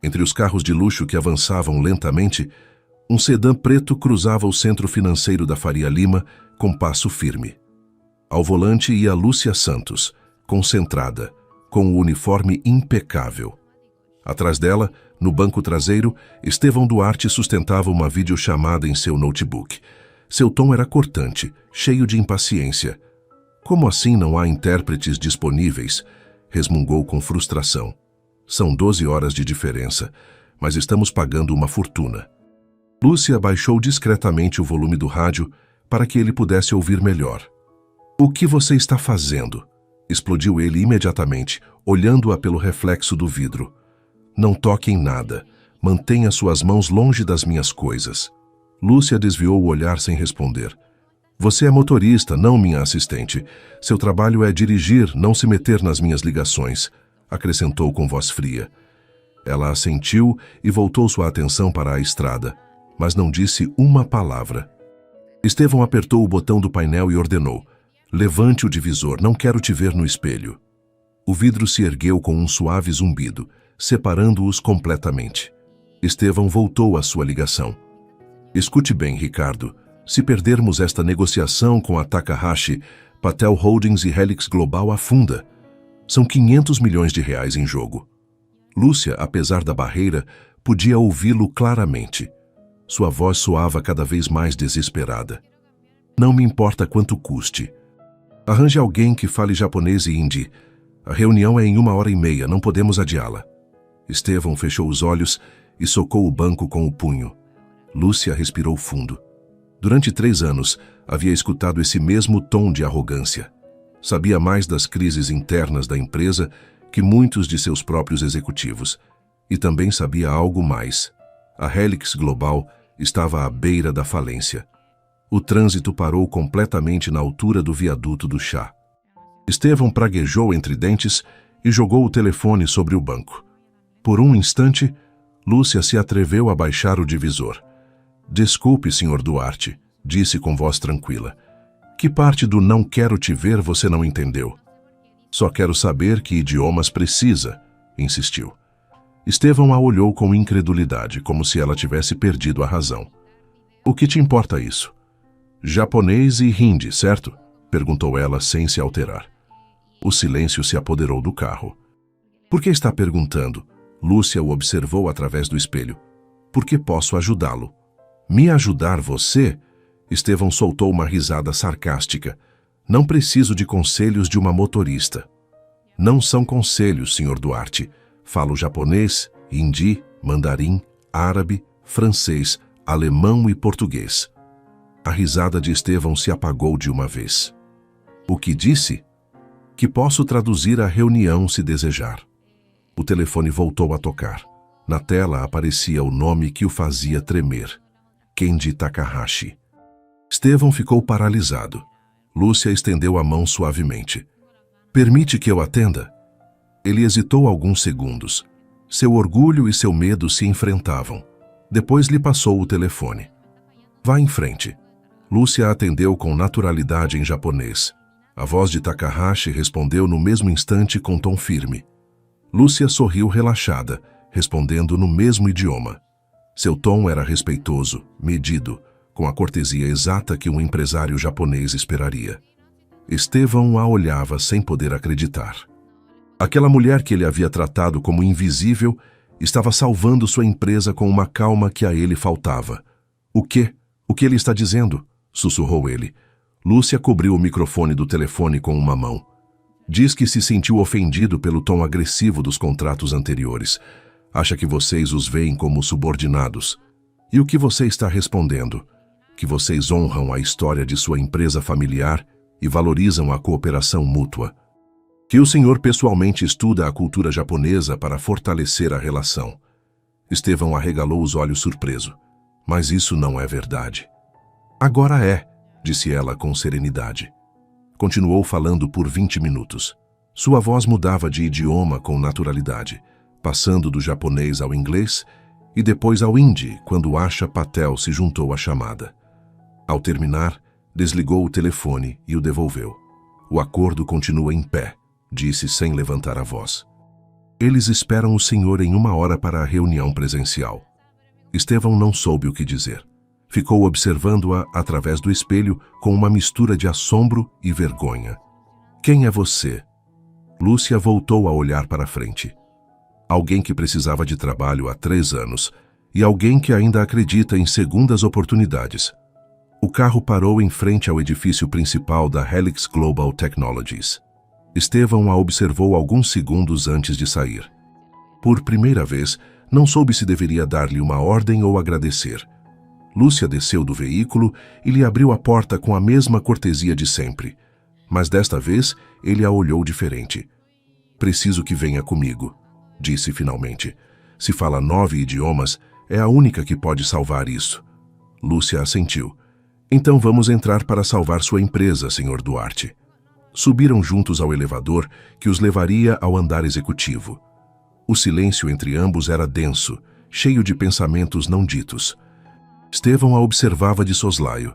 Entre os carros de luxo que avançavam lentamente, um sedã preto cruzava o centro financeiro da Faria Lima com passo firme. Ao volante ia Lúcia Santos, concentrada, com o uniforme impecável. Atrás dela, no banco traseiro, Estevão Duarte sustentava uma videochamada em seu notebook. Seu tom era cortante, cheio de impaciência. Como assim não há intérpretes disponíveis? Resmungou com frustração. São 12 horas de diferença, mas estamos pagando uma fortuna. Lúcia baixou discretamente o volume do rádio para que ele pudesse ouvir melhor. O que você está fazendo? Explodiu ele imediatamente, olhando-a pelo reflexo do vidro. Não toque em nada. Mantenha suas mãos longe das minhas coisas. Lúcia desviou o olhar sem responder. Você é motorista, não minha assistente. Seu trabalho é dirigir, não se meter nas minhas ligações, acrescentou com voz fria. Ela assentiu e voltou sua atenção para a estrada, mas não disse uma palavra. Estevão apertou o botão do painel e ordenou: levante o divisor, não quero te ver no espelho. O vidro se ergueu com um suave zumbido, separando-os completamente. Estevão voltou à sua ligação. Escute bem, Ricardo. Se perdermos esta negociação com a Takahashi, Patel Holdings e Helix Global afunda. São 500 milhões de reais em jogo. Lúcia, apesar da barreira, podia ouvi-lo claramente. Sua voz soava cada vez mais desesperada. Não me importa quanto custe. Arranje alguém que fale japonês e hindi. A reunião é em 1h30, não podemos adiá-la. Estevão fechou os olhos e socou o banco com o punho. Lúcia respirou fundo. Durante 3 anos, havia escutado esse mesmo tom de arrogância. Sabia mais das crises internas da empresa que muitos de seus próprios executivos. E também sabia algo mais. A Helix Global estava à beira da falência. O trânsito parou completamente na altura do viaduto do chá. Estevão praguejou entre dentes e jogou o telefone sobre o banco. Por um instante, Lúcia se atreveu a baixar o divisor. Desculpe, Sr. Duarte, disse com voz tranquila. Que parte do não quero te ver você não entendeu? Só quero saber que idiomas precisa, insistiu. Estevão a olhou com incredulidade, como se ela tivesse perdido a razão. O que te importa isso? Japonês e hindi, certo? Perguntou ela sem se alterar. O silêncio se apoderou do carro. Por que está perguntando? Lúcia o observou através do espelho. Por que posso ajudá-lo? Me ajudar você? Estevão soltou uma risada sarcástica. Não preciso de conselhos de uma motorista. Não são conselhos, Sr. Duarte. Falo japonês, hindi, mandarim, árabe, francês, alemão e português. A risada de Estevão se apagou de uma vez. O que disse? Que posso traduzir a reunião se desejar. O telefone voltou a tocar. Na tela aparecia o nome que o fazia tremer. Kenji Takahashi. Estevão ficou paralisado. Lúcia estendeu a mão suavemente. Permite que eu atenda? Ele hesitou alguns segundos. Seu orgulho e seu medo se enfrentavam. Depois lhe passou o telefone. Vá em frente. Lúcia atendeu com naturalidade em japonês. A voz de Takahashi respondeu no mesmo instante com tom firme. Lúcia sorriu relaxada, respondendo no mesmo idioma. Seu tom era respeitoso, medido, com a cortesia exata que um empresário japonês esperaria. Estevão a olhava sem poder acreditar. Aquela mulher que ele havia tratado como invisível estava salvando sua empresa com uma calma que a ele faltava. O quê? O que ele está dizendo? Sussurrou ele. Lúcia cobriu o microfone do telefone com uma mão. Diz que se sentiu ofendido pelo tom agressivo dos contratos anteriores. Acha que vocês os veem como subordinados. E o que você está respondendo? Que vocês honram a história de sua empresa familiar e valorizam a cooperação mútua. Que o senhor pessoalmente estuda a cultura japonesa para fortalecer a relação. Estevão arregalou os olhos surpreso. Mas isso não é verdade. Agora é, disse ela com serenidade. Continuou falando por 20 minutos. Sua voz mudava de idioma com naturalidade, passando do japonês ao inglês e depois ao hindi, quando Asha Patel se juntou à chamada. Ao terminar, desligou o telefone e o devolveu. O acordo continua em pé, disse sem levantar a voz. Eles esperam o senhor em 1 hora para a reunião presencial. Estevão não soube o que dizer. Ficou observando-a através do espelho com uma mistura de assombro e vergonha. Quem é você? Lúcia voltou a olhar para frente. Alguém que precisava de trabalho há 3 anos e alguém que ainda acredita em segundas oportunidades. O carro parou em frente ao edifício principal da Helix Global Technologies. Estevão a observou alguns segundos antes de sair. Por primeira vez, não soube se deveria dar-lhe uma ordem ou agradecer. Lúcia desceu do veículo e lhe abriu a porta com a mesma cortesia de sempre. Mas desta vez, ele a olhou diferente. Preciso que venha comigo, disse finalmente. Se fala 9 idiomas, é a única que pode salvar isso. Lúcia assentiu. Então vamos entrar para salvar sua empresa, Sr. Duarte. Subiram juntos ao elevador que os levaria ao andar executivo. O silêncio entre ambos era denso, cheio de pensamentos não ditos. Estevão a observava de soslaio.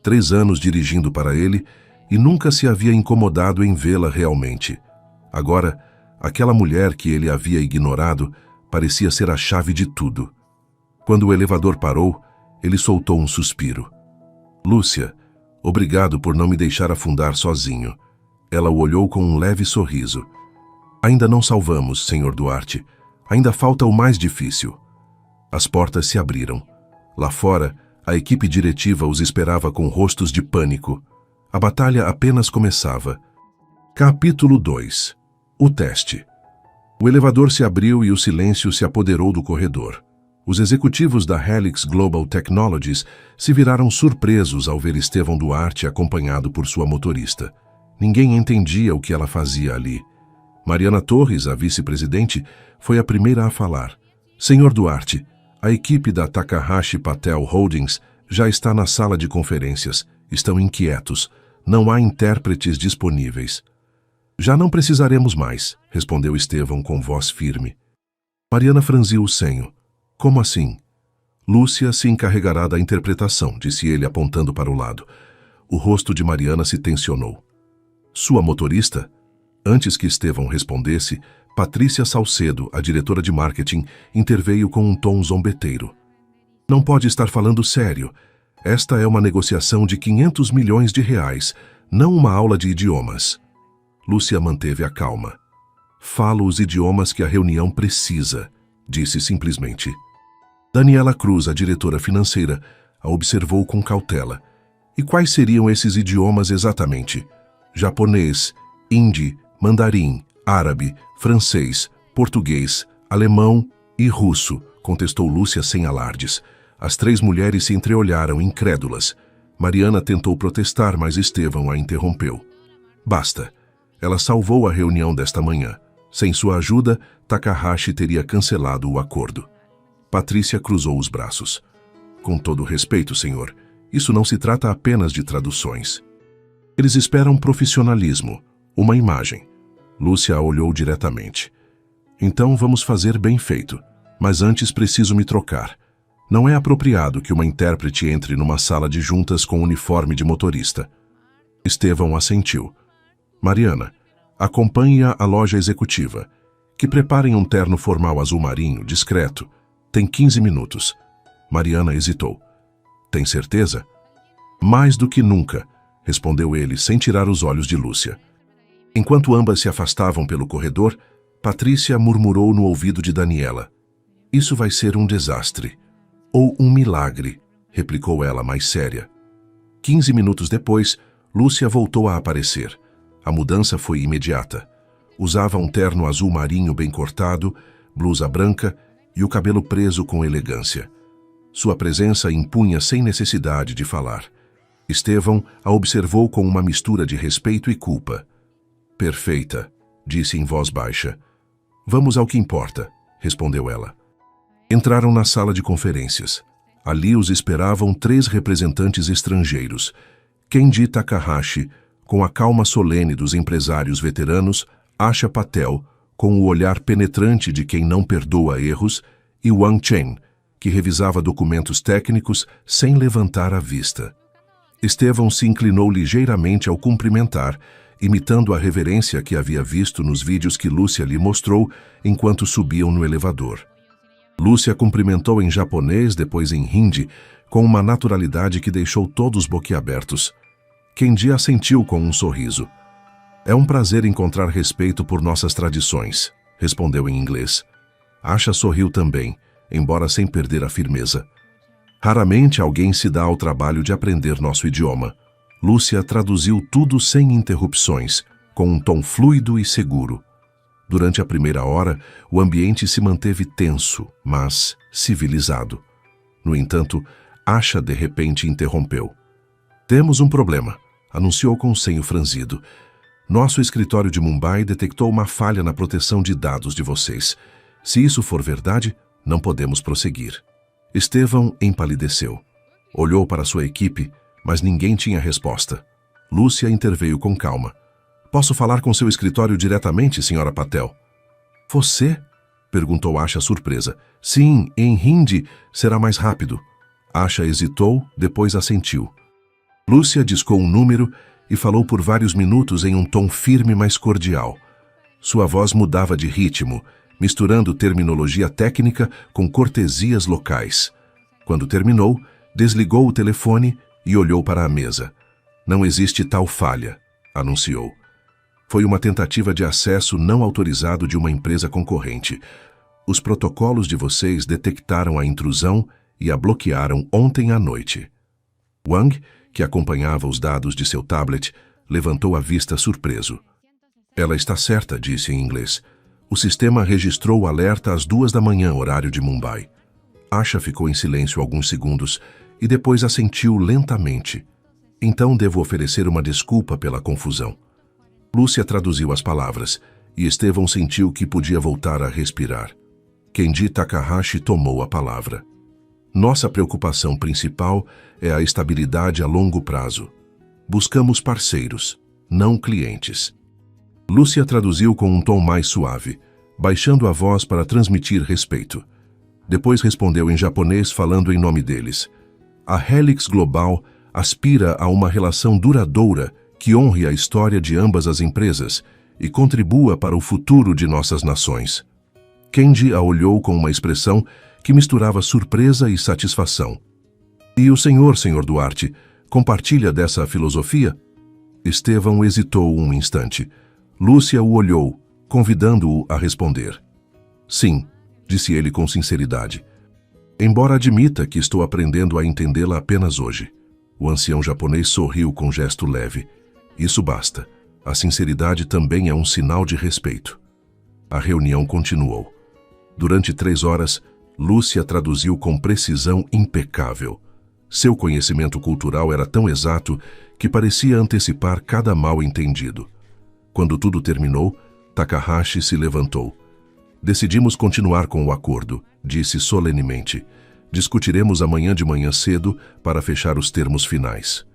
3 anos dirigindo para ele e nunca se havia incomodado em vê-la realmente. Agora, aquela mulher que ele havia ignorado parecia ser a chave de tudo. Quando o elevador parou, ele soltou um suspiro. Lúcia, obrigado por não me deixar afundar sozinho. Ela o olhou com um leve sorriso. Ainda não salvamos, Sr. Duarte. Ainda falta o mais difícil. As portas se abriram. Lá fora, a equipe diretiva os esperava com rostos de pânico. A batalha apenas começava. Capítulo 2. O teste. O elevador se abriu e o silêncio se apoderou do corredor. Os executivos da Helix Global Technologies se viraram surpresos ao ver Estevão Duarte acompanhado por sua motorista. Ninguém entendia o que ela fazia ali. Mariana Torres, a vice-presidente, foi a primeira a falar. Senhor Duarte, a equipe da Takahashi Patel Holdings já está na sala de conferências. Estão inquietos. Não há intérpretes disponíveis. Já não precisaremos mais, respondeu Estevão com voz firme. Mariana franziu o senho. Como assim? Lúcia se encarregará da interpretação, disse ele apontando para o lado. O rosto de Mariana se tensionou. Sua motorista? Antes que Estevão respondesse, Patrícia Salcedo, a diretora de marketing, interveio com um tom zombeteiro. Não pode estar falando sério. Esta é uma negociação de 500 milhões de reais, não uma aula de idiomas. Lúcia manteve a calma. Falo os idiomas que a reunião precisa, disse simplesmente. Daniela Cruz, a diretora financeira, a observou com cautela. E quais seriam esses idiomas exatamente? Japonês, hindi, mandarim, árabe, francês, português, alemão e russo, contestou Lúcia sem alardes. As 3 mulheres se entreolharam, incrédulas. Mariana tentou protestar, mas Estevão a interrompeu. Basta. Ela salvou a reunião desta manhã. Sem sua ajuda, Takahashi teria cancelado o acordo. Patrícia cruzou os braços. Com todo respeito, senhor, isso não se trata apenas de traduções. Eles esperam profissionalismo, uma imagem. Lúcia a olhou diretamente. Então vamos fazer bem feito, mas antes preciso me trocar. Não é apropriado que uma intérprete entre numa sala de juntas com uniforme de motorista. Estevão assentiu. Mariana, acompanhe-a à loja executiva. Que preparem um terno formal azul marinho, discreto. Tem 15 minutos. Mariana hesitou. Tem certeza? Mais do que nunca, respondeu ele sem tirar os olhos de Lúcia. Enquanto ambas se afastavam pelo corredor, Patrícia murmurou no ouvido de Daniela. Isso vai ser um desastre. Ou um milagre, replicou ela mais séria. 15 minutos depois, Lúcia voltou a aparecer. A mudança foi imediata. Usava um terno azul marinho bem cortado, blusa branca e o cabelo preso com elegância. Sua presença impunha sem necessidade de falar. Estevão a observou com uma mistura de respeito e culpa. Perfeita, disse em voz baixa. Vamos ao que importa, respondeu ela. Entraram na sala de conferências. Ali os esperavam 3 representantes estrangeiros. Kenji Takahashi, com a calma solene dos empresários veteranos, Asha Patel, com o olhar penetrante de quem não perdoa erros, e Wang Chen, que revisava documentos técnicos sem levantar a vista. Estevão se inclinou ligeiramente ao cumprimentar imitando a reverência que havia visto nos vídeos que Lúcia lhe mostrou enquanto subiam no elevador. Lúcia cumprimentou em japonês, depois em hindi, com uma naturalidade que deixou todos boquiabertos. Kendi assentiu com um sorriso. É um prazer encontrar respeito por nossas tradições, respondeu em inglês. Asha sorriu também, embora sem perder a firmeza. Raramente alguém se dá ao trabalho de aprender nosso idioma. Lúcia traduziu tudo sem interrupções, com um tom fluido e seguro. Durante a primeira hora, o ambiente se manteve tenso, mas civilizado. No entanto, Asha de repente interrompeu. Temos um problema, anunciou com o senho franzido. Nosso escritório de Mumbai detectou uma falha na proteção de dados de vocês. Se isso for verdade, não podemos prosseguir. Estevão empalideceu. Olhou para sua equipe, mas ninguém tinha resposta. Lúcia interveio com calma. Posso falar com seu escritório diretamente, senhora Patel? Você? Perguntou Asha surpresa. Sim, em hindi será mais rápido. Asha hesitou, depois assentiu. Lúcia discou um número e falou por vários minutos em um tom firme, mas cordial. Sua voz mudava de ritmo, misturando terminologia técnica com cortesias locais. Quando terminou, desligou o telefone e olhou para a mesa. Não existe tal falha, anunciou. Foi uma tentativa de acesso não autorizado de uma empresa concorrente. Os protocolos de vocês detectaram a intrusão e a bloquearam ontem à noite. Wang, que acompanhava os dados de seu tablet, levantou a vista surpreso. Ela está certa, disse em inglês. O sistema registrou o alerta às 2 da manhã, horário de Mumbai. Asha ficou em silêncio alguns segundos e depois assentiu lentamente. Então devo oferecer uma desculpa pela confusão. Lúcia traduziu as palavras e Estevão sentiu que podia voltar a respirar. Kendi Takahashi tomou a palavra. Nossa preocupação principal é a estabilidade a longo prazo. Buscamos parceiros, não clientes. Lúcia traduziu com um tom mais suave, baixando a voz para transmitir respeito. Depois respondeu em japonês falando em nome deles. A Helix Global aspira a uma relação duradoura que honre a história de ambas as empresas e contribua para o futuro de nossas nações. Kendi a olhou com uma expressão que misturava surpresa e satisfação. E o senhor Duarte, compartilha dessa filosofia? Estevão hesitou um instante. Lúcia o olhou, convidando-o a responder. Sim, disse ele com sinceridade. Embora admita que estou aprendendo a entendê-la apenas hoje. O ancião japonês sorriu com gesto leve. Isso basta. A sinceridade também é um sinal de respeito. A reunião continuou. Durante 3 horas, Lúcia traduziu com precisão impecável. Seu conhecimento cultural era tão exato que parecia antecipar cada mal-entendido. Quando tudo terminou, Takahashi se levantou. Decidimos continuar com o acordo, disse solenemente. Discutiremos amanhã de manhã cedo para fechar os termos finais.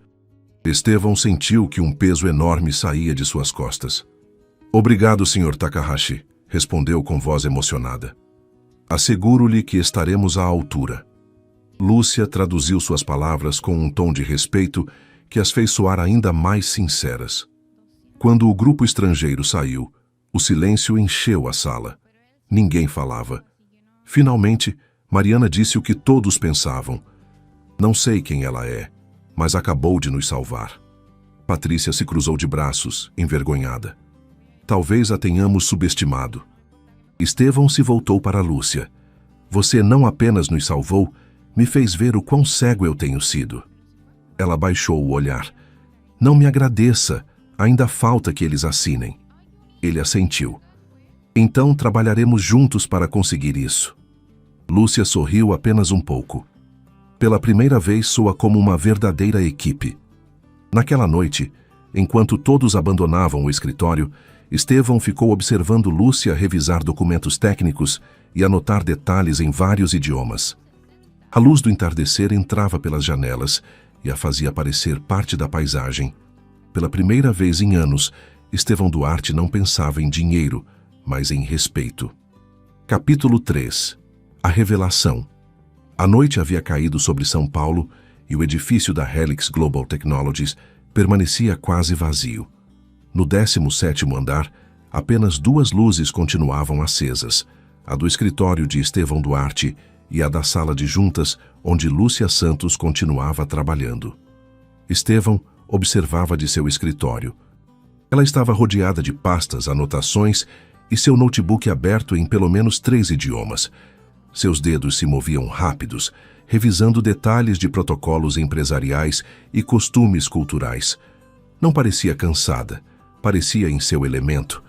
Estevão sentiu que um peso enorme saía de suas costas. Obrigado, Sr. Takahashi, respondeu com voz emocionada. Asseguro-lhe que estaremos à altura. Lúcia traduziu suas palavras com um tom de respeito que as fez soar ainda mais sinceras. Quando o grupo estrangeiro saiu, o silêncio encheu a sala. Ninguém falava. Finalmente, Mariana disse o que todos pensavam. Não sei quem ela é, mas acabou de nos salvar. Patrícia se cruzou de braços, envergonhada. Talvez a tenhamos subestimado. Estevão se voltou para Lúcia. Você não apenas nos salvou, me fez ver o quão cego eu tenho sido. Ela baixou o olhar. Não me agradeça, ainda falta que eles assinem. Ele assentiu. Então trabalharemos juntos para conseguir isso. Lúcia sorriu apenas um pouco. Pela primeira vez soa como uma verdadeira equipe. Naquela noite, enquanto todos abandonavam o escritório, Estevão ficou observando Lúcia revisar documentos técnicos e anotar detalhes em vários idiomas. A luz do entardecer entrava pelas janelas e a fazia parecer parte da paisagem. Pela primeira vez em anos, Estevão Duarte não pensava em dinheiro, mas em respeito. Capítulo 3. A revelação. A noite havia caído sobre São Paulo e o edifício da Helix Global Technologies permanecia quase vazio. No 17º andar, apenas 2 luzes continuavam acesas, a do escritório de Estevão Duarte e a da sala de juntas, onde Lúcia Santos continuava trabalhando. Estevão observava de seu escritório. Ela estava rodeada de pastas, anotações e seu notebook aberto em pelo menos 3 idiomas. Seus dedos se moviam rápidos, revisando detalhes de protocolos empresariais e costumes culturais. Não parecia cansada, parecia em seu elemento.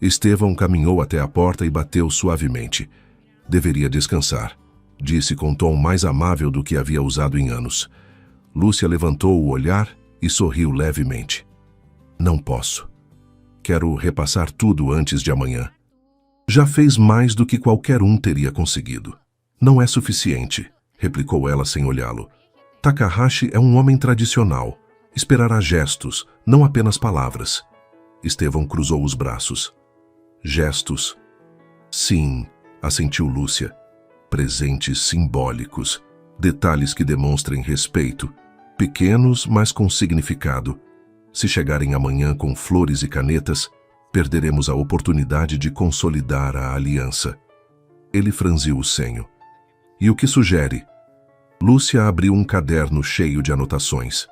Estevão caminhou até a porta e bateu suavemente. Deveria descansar, disse com tom mais amável do que havia usado em anos. Lúcia levantou o olhar e sorriu levemente. Não posso. Quero repassar tudo antes de amanhã. Já fez mais do que qualquer um teria conseguido. Não é suficiente, replicou ela sem olhá-lo. Takahashi é um homem tradicional. Esperará gestos, não apenas palavras. Estevão cruzou os braços. Gestos. Sim, assentiu Lúcia. Presentes simbólicos. Detalhes que demonstrem respeito. Pequenos, mas com significado. Se chegarem amanhã com flores e canetas, perderemos a oportunidade de consolidar a aliança. Ele franziu o senho. E o que sugere? Lúcia abriu um caderno cheio de anotações.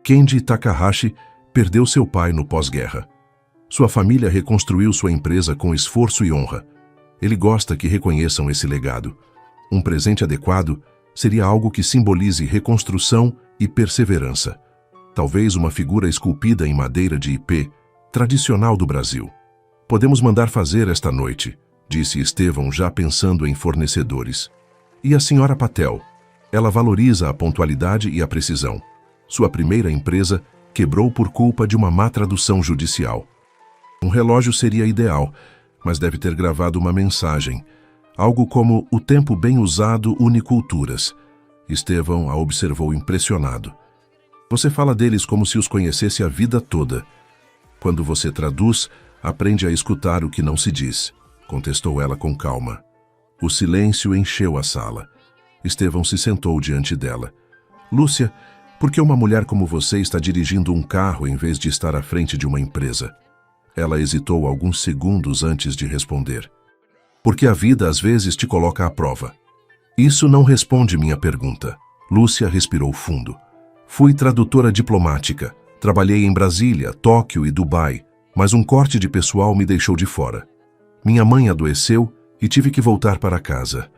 Kenji Takahashi perdeu seu pai no pós-guerra. Sua família reconstruiu sua empresa com esforço e honra. Ele gosta que reconheçam esse legado. Um presente adequado seria algo que simbolize reconstrução e perseverança. Talvez uma figura esculpida em madeira de ipê, tradicional do Brasil. Podemos mandar fazer esta noite, disse Estevão, já pensando em fornecedores. E a senhora Patel? Ela valoriza a pontualidade e a precisão. Sua primeira empresa quebrou por culpa de uma má tradução judicial. Um relógio seria ideal, mas deve ter gravado uma mensagem. Algo como "o tempo bem usado une culturas". Estevão a observou impressionado. Você fala deles como se os conhecesse a vida toda. Quando você traduz, aprende a escutar o que não se diz, contestou ela com calma. O silêncio encheu a sala. Estevão se sentou diante dela. Lúcia, por que uma mulher como você está dirigindo um carro em vez de estar à frente de uma empresa? Ela hesitou alguns segundos antes de responder. Porque a vida às vezes te coloca à prova. Isso não responde minha pergunta. Lúcia respirou fundo. Fui tradutora diplomática. Trabalhei em Brasília, Tóquio e Dubai, mas um corte de pessoal me deixou de fora. Minha mãe adoeceu e tive que voltar para casa.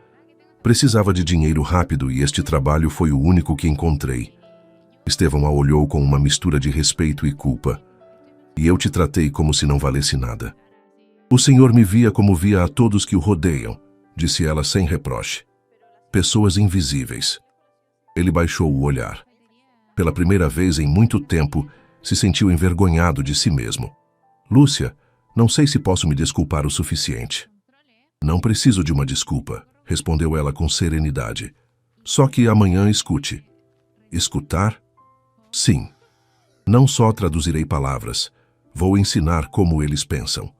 Precisava de dinheiro rápido e este trabalho foi o único que encontrei. Estevão a olhou com uma mistura de respeito e culpa. E eu te tratei como se não valesse nada. O senhor me via como via a todos que o rodeiam, disse ela sem reproche. Pessoas invisíveis. Ele baixou o olhar. Pela primeira vez em muito tempo, se sentiu envergonhado de si mesmo. Lúcia, não sei se posso me desculpar o suficiente. Não preciso de uma desculpa, respondeu ela com serenidade. Só que amanhã escute. Escutar? Sim. Não só traduzirei palavras, vou ensinar como eles pensam.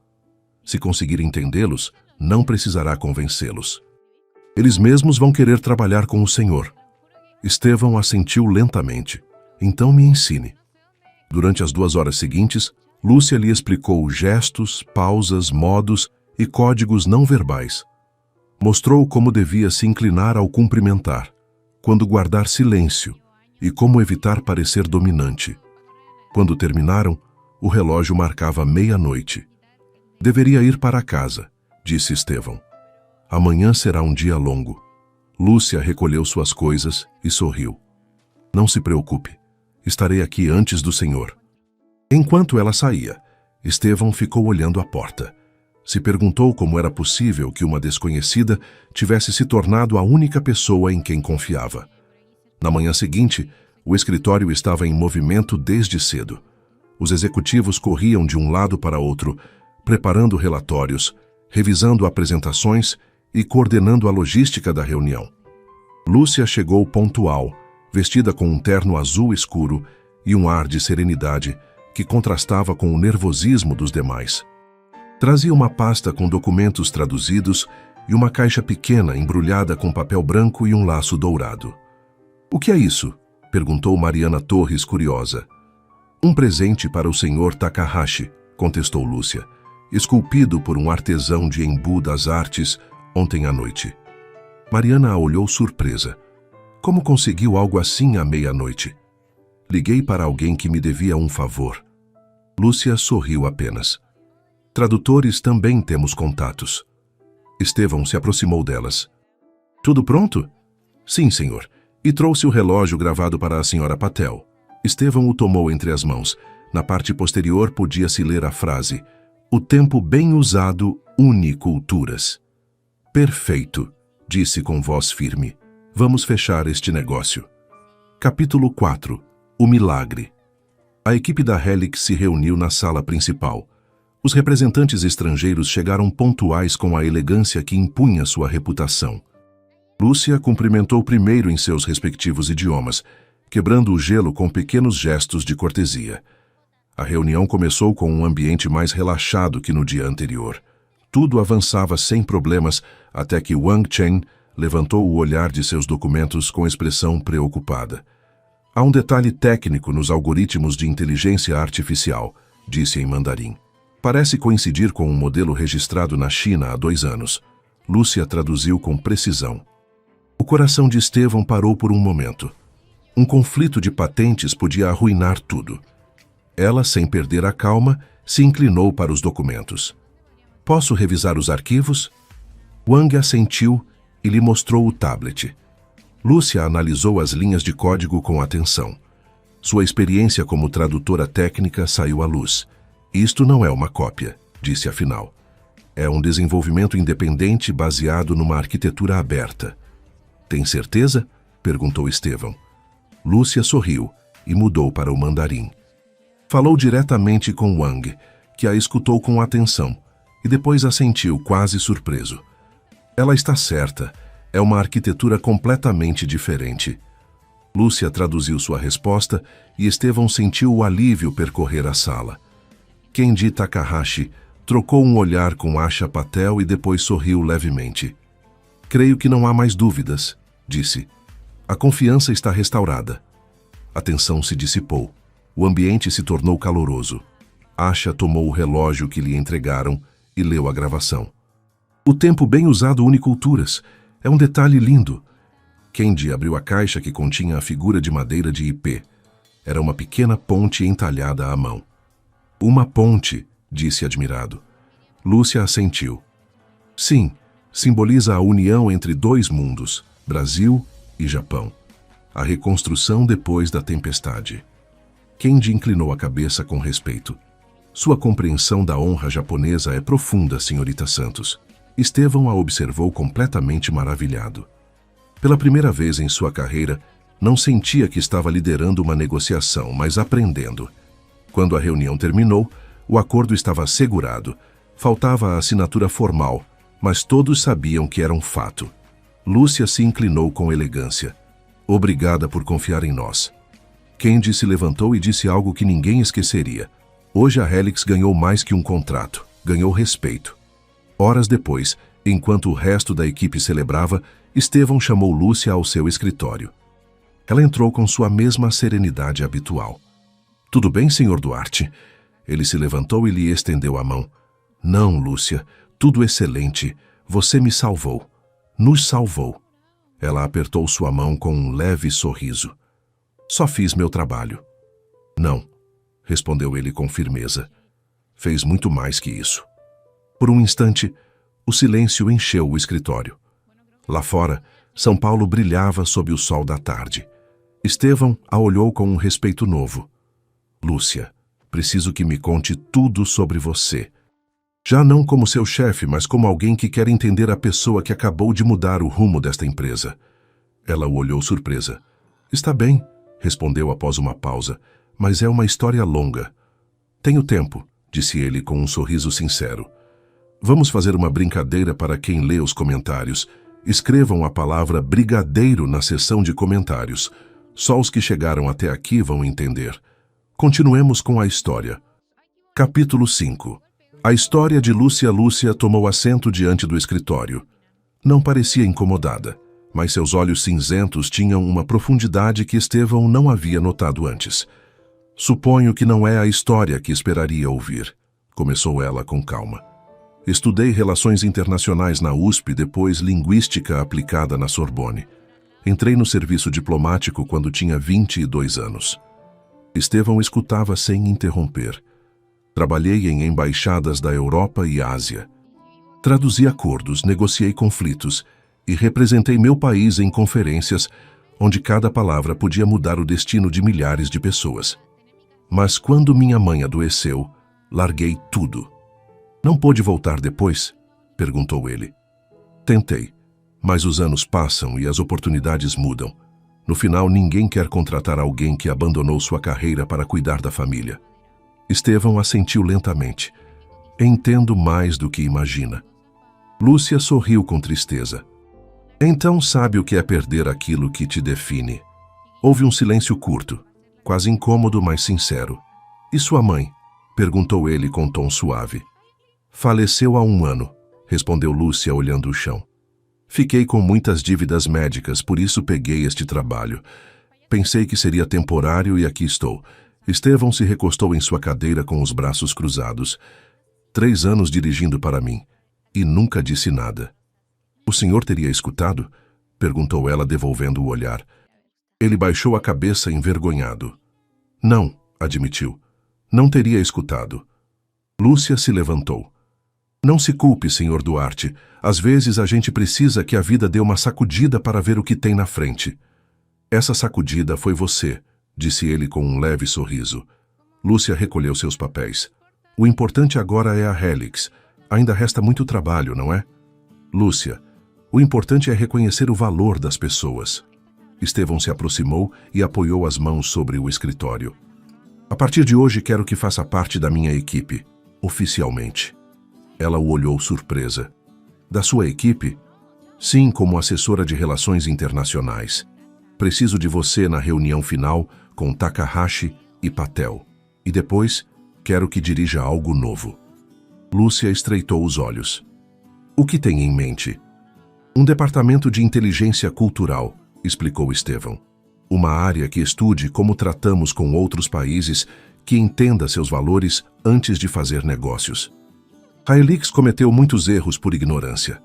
Se conseguir entendê-los, não precisará convencê-los. Eles mesmos vão querer trabalhar com o Senhor. Estevão assentiu lentamente. Então me ensine. Durante as 2 horas seguintes, Lúcia lhe explicou gestos, pausas, modos e códigos não verbais. Mostrou como devia se inclinar ao cumprimentar, quando guardar silêncio e como evitar parecer dominante. Quando terminaram, o relógio marcava 00:30. Deveria ir para casa, disse Estevão. Amanhã será um dia longo. Lúcia recolheu suas coisas e sorriu. Não se preocupe, estarei aqui antes do senhor. Enquanto ela saía, Estevão ficou olhando a porta. Se perguntou como era possível que uma desconhecida tivesse se tornado a única pessoa em quem confiava. Na manhã seguinte, o escritório estava em movimento desde cedo. Os executivos corriam de um lado para outro, preparando relatórios, revisando apresentações e coordenando a logística da reunião. Lúcia chegou pontual, vestida com um terno azul escuro e um ar de serenidade que contrastava com o nervosismo dos demais. Trazia uma pasta com documentos traduzidos e uma caixa pequena embrulhada com papel branco e um laço dourado. — O que é isso? — perguntou Mariana Torres, curiosa. Um presente para o senhor Takahashi, contestou Lúcia, esculpido por um artesão de Embu das Artes ontem à noite. Mariana a olhou surpresa. Como conseguiu algo assim à meia-noite? Liguei para alguém que me devia um favor. Lúcia sorriu apenas. Tradutores também temos contatos. Estevão se aproximou delas. Tudo pronto? Sim, senhor. E trouxe o relógio gravado para a senhora Patel. Estevão o tomou entre as mãos. Na parte posterior podia-se ler a frase: "O tempo bem usado une culturas." Perfeito, disse com voz firme. Vamos fechar este negócio. Capítulo 4. O milagre. A equipe da Helix se reuniu na sala principal. Os representantes estrangeiros chegaram pontuais com a elegância que impunha sua reputação. Lúcia cumprimentou primeiro em seus respectivos idiomas, quebrando o gelo com pequenos gestos de cortesia. A reunião começou com um ambiente mais relaxado que no dia anterior. Tudo avançava sem problemas até que Wang Chen levantou o olhar de seus documentos com expressão preocupada. Há um detalhe técnico nos algoritmos de inteligência artificial, disse em mandarim. Parece coincidir com um modelo registrado na China há 2 anos. Lúcia traduziu com precisão. O coração de Estevão parou por um momento. Um conflito de patentes podia arruinar tudo. Ela, sem perder a calma, se inclinou para os documentos. Posso revisar os arquivos? Wang assentiu e lhe mostrou o tablet. Lúcia analisou as linhas de código com atenção. Sua experiência como tradutora técnica saiu à luz. Isto não é uma cópia, disse afinal. É um desenvolvimento independente baseado numa arquitetura aberta. Tem certeza? Perguntou Estevão. Lúcia sorriu e mudou para o mandarim. Falou diretamente com Wang, que a escutou com atenção, e depois assentiu quase surpreso. Ela está certa. É uma arquitetura completamente diferente. Lúcia traduziu sua resposta e Estevão sentiu o alívio percorrer a sala. Kenji Takahashi trocou um olhar com Asha Patel e depois sorriu levemente. Creio que não há mais dúvidas, disse. A confiança está restaurada. A tensão se dissipou. O ambiente se tornou caloroso. Asha tomou o relógio que lhe entregaram e leu a gravação. O tempo bem usado une culturas. É um detalhe lindo. Kenji abriu a caixa que continha a figura de madeira de ipê. Era uma pequena ponte entalhada à mão. Uma ponte, disse admirado. Lúcia assentiu. Sim, simboliza a união entre 2 mundos, Brasil e Japão. A reconstrução depois da tempestade. Kenji inclinou a cabeça com respeito. Sua compreensão da honra japonesa é profunda, senhorita Santos. Estevão a observou completamente maravilhado. Pela primeira vez em sua carreira, não sentia que estava liderando uma negociação, mas aprendendo. Quando a reunião terminou, o acordo estava assegurado. Faltava a assinatura formal, mas todos sabiam que era um fato. Lúcia se inclinou com elegância. Obrigada por confiar em nós. Kenji se levantou e disse algo que ninguém esqueceria. Hoje a Helix ganhou mais que um contrato, ganhou respeito. Horas depois, enquanto o resto da equipe celebrava, Estevão chamou Lúcia ao seu escritório. Ela entrou com sua mesma serenidade habitual. Tudo bem, senhor Duarte? Ele se levantou e lhe estendeu a mão. Não, Lúcia, tudo excelente. Você me salvou. Nos salvou. Ela apertou sua mão com um leve sorriso. Só fiz meu trabalho. Não, respondeu ele com firmeza. Fez muito mais que isso. Por um instante, o silêncio encheu o escritório. Lá fora, São Paulo brilhava sob o sol da tarde. Estevão a olhou com um respeito novo. Lúcia, preciso que me conte tudo sobre você. Já não como seu chefe, mas como alguém que quer entender a pessoa que acabou de mudar o rumo desta empresa. Ela o olhou surpresa. Está bem, respondeu após uma pausa, mas é uma história longa. Tenho tempo, disse ele com um sorriso sincero. Vamos fazer uma brincadeira para quem lê os comentários. Escrevam a palavra brigadeiro na seção de comentários. Só os que chegaram até aqui vão entender. Continuemos com a história. Capítulo 5. A história de Lúcia. Lúcia tomou assento diante do escritório. Não parecia incomodada, mas seus olhos cinzentos tinham uma profundidade que Estevão não havia notado antes. Suponho que não é a história que esperaria ouvir, começou ela com calma. Estudei Relações Internacionais na USP, depois Linguística Aplicada na Sorbonne. Entrei no serviço diplomático quando tinha 22 anos. Estevão escutava sem interromper. Trabalhei em embaixadas da Europa e Ásia. Traduzi acordos, negociei conflitos e representei meu país em conferências onde cada palavra podia mudar o destino de milhares de pessoas. Mas quando minha mãe adoeceu, larguei tudo. Não pôde voltar depois? Perguntou ele. Tentei, mas os anos passam e as oportunidades mudam. No final, ninguém quer contratar alguém que abandonou sua carreira para cuidar da família. Estevão assentiu lentamente. Entendo mais do que imagina. Lúcia sorriu com tristeza. Então sabe o que é perder aquilo que te define. Houve um silêncio curto, quase incômodo, mas sincero. E sua mãe? Perguntou ele com tom suave. Faleceu há 1 ano, respondeu Lúcia olhando o chão. Fiquei com muitas dívidas médicas, por isso peguei este trabalho. Pensei que seria temporário e aqui estou. Estevão se recostou em sua cadeira com os braços cruzados. 3 anos dirigindo para mim, e nunca disse nada. O senhor teria escutado? Perguntou ela, devolvendo o olhar. Ele baixou a cabeça envergonhado. Não, admitiu. Não teria escutado. Lúcia se levantou. Não se culpe, Sr. Duarte. Às vezes a gente precisa que a vida dê uma sacudida para ver o que tem na frente. Essa sacudida foi você, disse ele com um leve sorriso. Lúcia recolheu seus papéis. O importante agora é a Helix. Ainda resta muito trabalho, não é? Lúcia, o importante é reconhecer o valor das pessoas. Estevão se aproximou e apoiou as mãos sobre o escritório. A partir de hoje quero que faça parte da minha equipe, oficialmente. Ela o olhou surpresa. Da sua equipe? Sim, como assessora de relações internacionais. Preciso de você na reunião final com Takahashi e Patel. E depois, quero que dirija algo novo. Lúcia estreitou os olhos. O que tem em mente? Um departamento de inteligência cultural, explicou Estevão. Uma área que estude como tratamos com outros países, que entenda seus valores antes de fazer negócios. A Helix cometeu muitos erros por ignorância.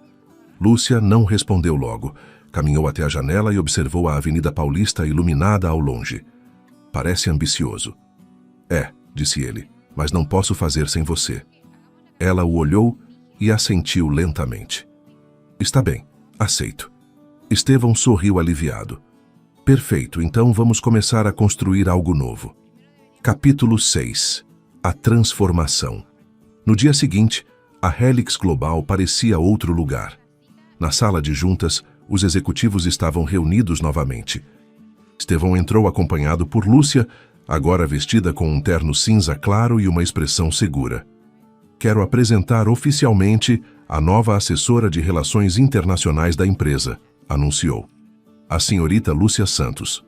Lúcia não respondeu logo. Caminhou até a janela e observou a Avenida Paulista iluminada ao longe. Parece ambicioso. É, disse ele, mas não posso fazer sem você. Ela o olhou e assentiu lentamente. Está bem, aceito. Estevão sorriu aliviado. Perfeito, então vamos começar a construir algo novo. Capítulo 6. A transformação. No dia seguinte, a Helix Global parecia outro lugar. Na sala de juntas, os executivos estavam reunidos novamente. Estevão entrou acompanhado por Lúcia, agora vestida com um terno cinza claro e uma expressão segura. Quero apresentar oficialmente a nova assessora de relações internacionais da empresa, anunciou. A senhorita Lúcia Santos.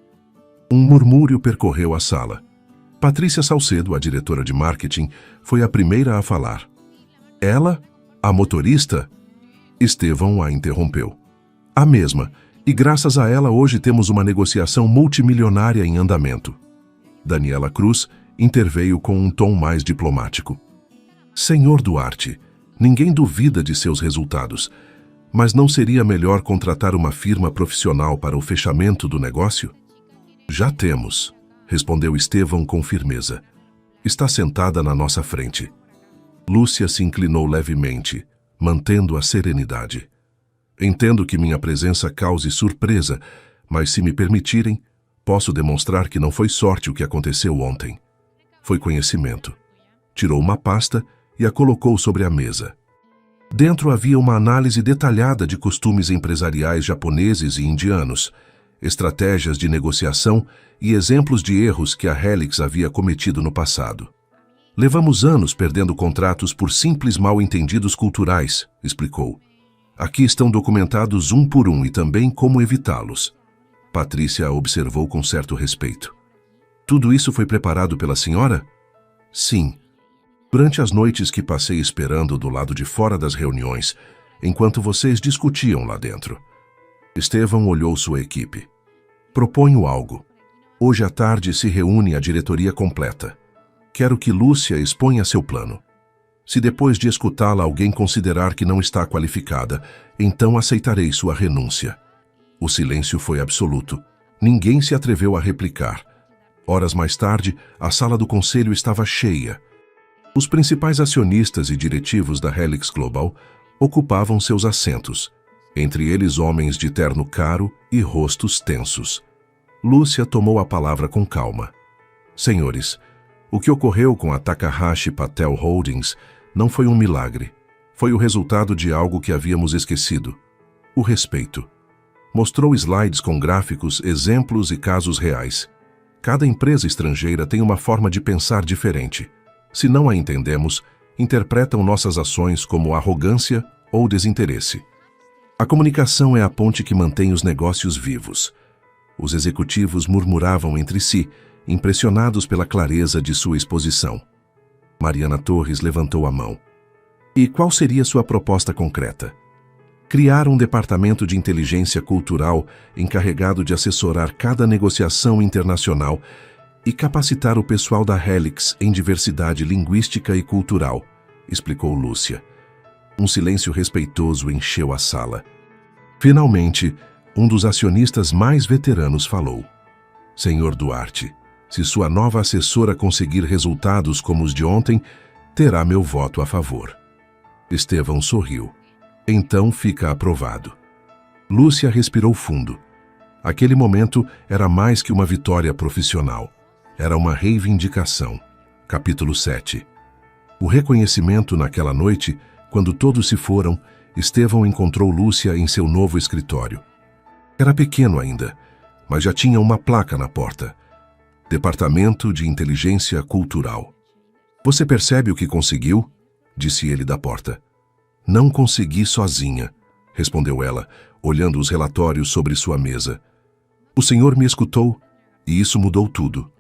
Um murmúrio percorreu a sala. Patrícia Salcedo, a diretora de marketing, foi a primeira a falar. Ela? A motorista? Estevão a interrompeu. A mesma, e graças a ela hoje temos uma negociação multimilionária em andamento. Daniela Cruz interveio com um tom mais diplomático. Senhor Duarte, ninguém duvida de seus resultados, mas não seria melhor contratar uma firma profissional para o fechamento do negócio? Já temos, respondeu Estevão com firmeza. Está sentada na nossa frente. Lúcia se inclinou levemente, mantendo a serenidade. Entendo que minha presença cause surpresa, mas se me permitirem, posso demonstrar que não foi sorte o que aconteceu ontem. Foi conhecimento. Tirou uma pasta e a colocou sobre a mesa. Dentro havia uma análise detalhada de costumes empresariais japoneses e indianos, estratégias de negociação e exemplos de erros que a Helix havia cometido no passado. Levamos anos perdendo contratos por simples mal-entendidos culturais, explicou. Aqui estão documentados um por um e também como evitá-los. Patrícia a observou com certo respeito. Tudo isso foi preparado pela senhora? Sim. Durante as noites que passei esperando do lado de fora das reuniões, enquanto vocês discutiam lá dentro. Estevão olhou sua equipe. Proponho algo. Hoje à tarde se reúne a diretoria completa. Quero que Lúcia exponha seu plano. Se depois de escutá-la alguém considerar que não está qualificada, então aceitarei sua renúncia. O silêncio foi absoluto. Ninguém se atreveu a replicar. Horas mais tarde, a sala do conselho estava cheia. Os principais acionistas e diretivos da Helix Global ocupavam seus assentos, entre eles homens de terno caro e rostos tensos. Lúcia tomou a palavra com calma. Senhores, o que ocorreu com a Takahashi Patel Holdings não foi um milagre. Foi o resultado de algo que havíamos esquecido: o respeito. Mostrou slides com gráficos, exemplos e casos reais. Cada empresa estrangeira tem uma forma de pensar diferente. Se não a entendemos, interpretam nossas ações como arrogância ou desinteresse. A comunicação é a ponte que mantém os negócios vivos. Os executivos murmuravam entre si, impressionados pela clareza de sua exposição. Mariana Torres levantou a mão. E qual seria sua proposta concreta? Criar um departamento de inteligência cultural encarregado de assessorar cada negociação internacional e capacitar o pessoal da Helix em diversidade linguística e cultural, explicou Lúcia. Um silêncio respeitoso encheu a sala. Finalmente, um dos acionistas mais veteranos falou. Senhor Duarte, se sua nova assessora conseguir resultados como os de ontem, terá meu voto a favor. Estevão sorriu. Então fica aprovado. Lúcia respirou fundo. Aquele momento era mais que uma vitória profissional. Era uma reivindicação. Capítulo 7. O reconhecimento naquela noite, quando todos se foram, Estevão encontrou Lúcia em seu novo escritório. Era pequeno ainda, mas já tinha uma placa na porta. Departamento de Inteligência Cultural. Você percebe o que conseguiu? Disse ele da porta. Não consegui sozinha, respondeu ela, olhando os relatórios sobre sua mesa. O senhor me escutou, e isso mudou tudo.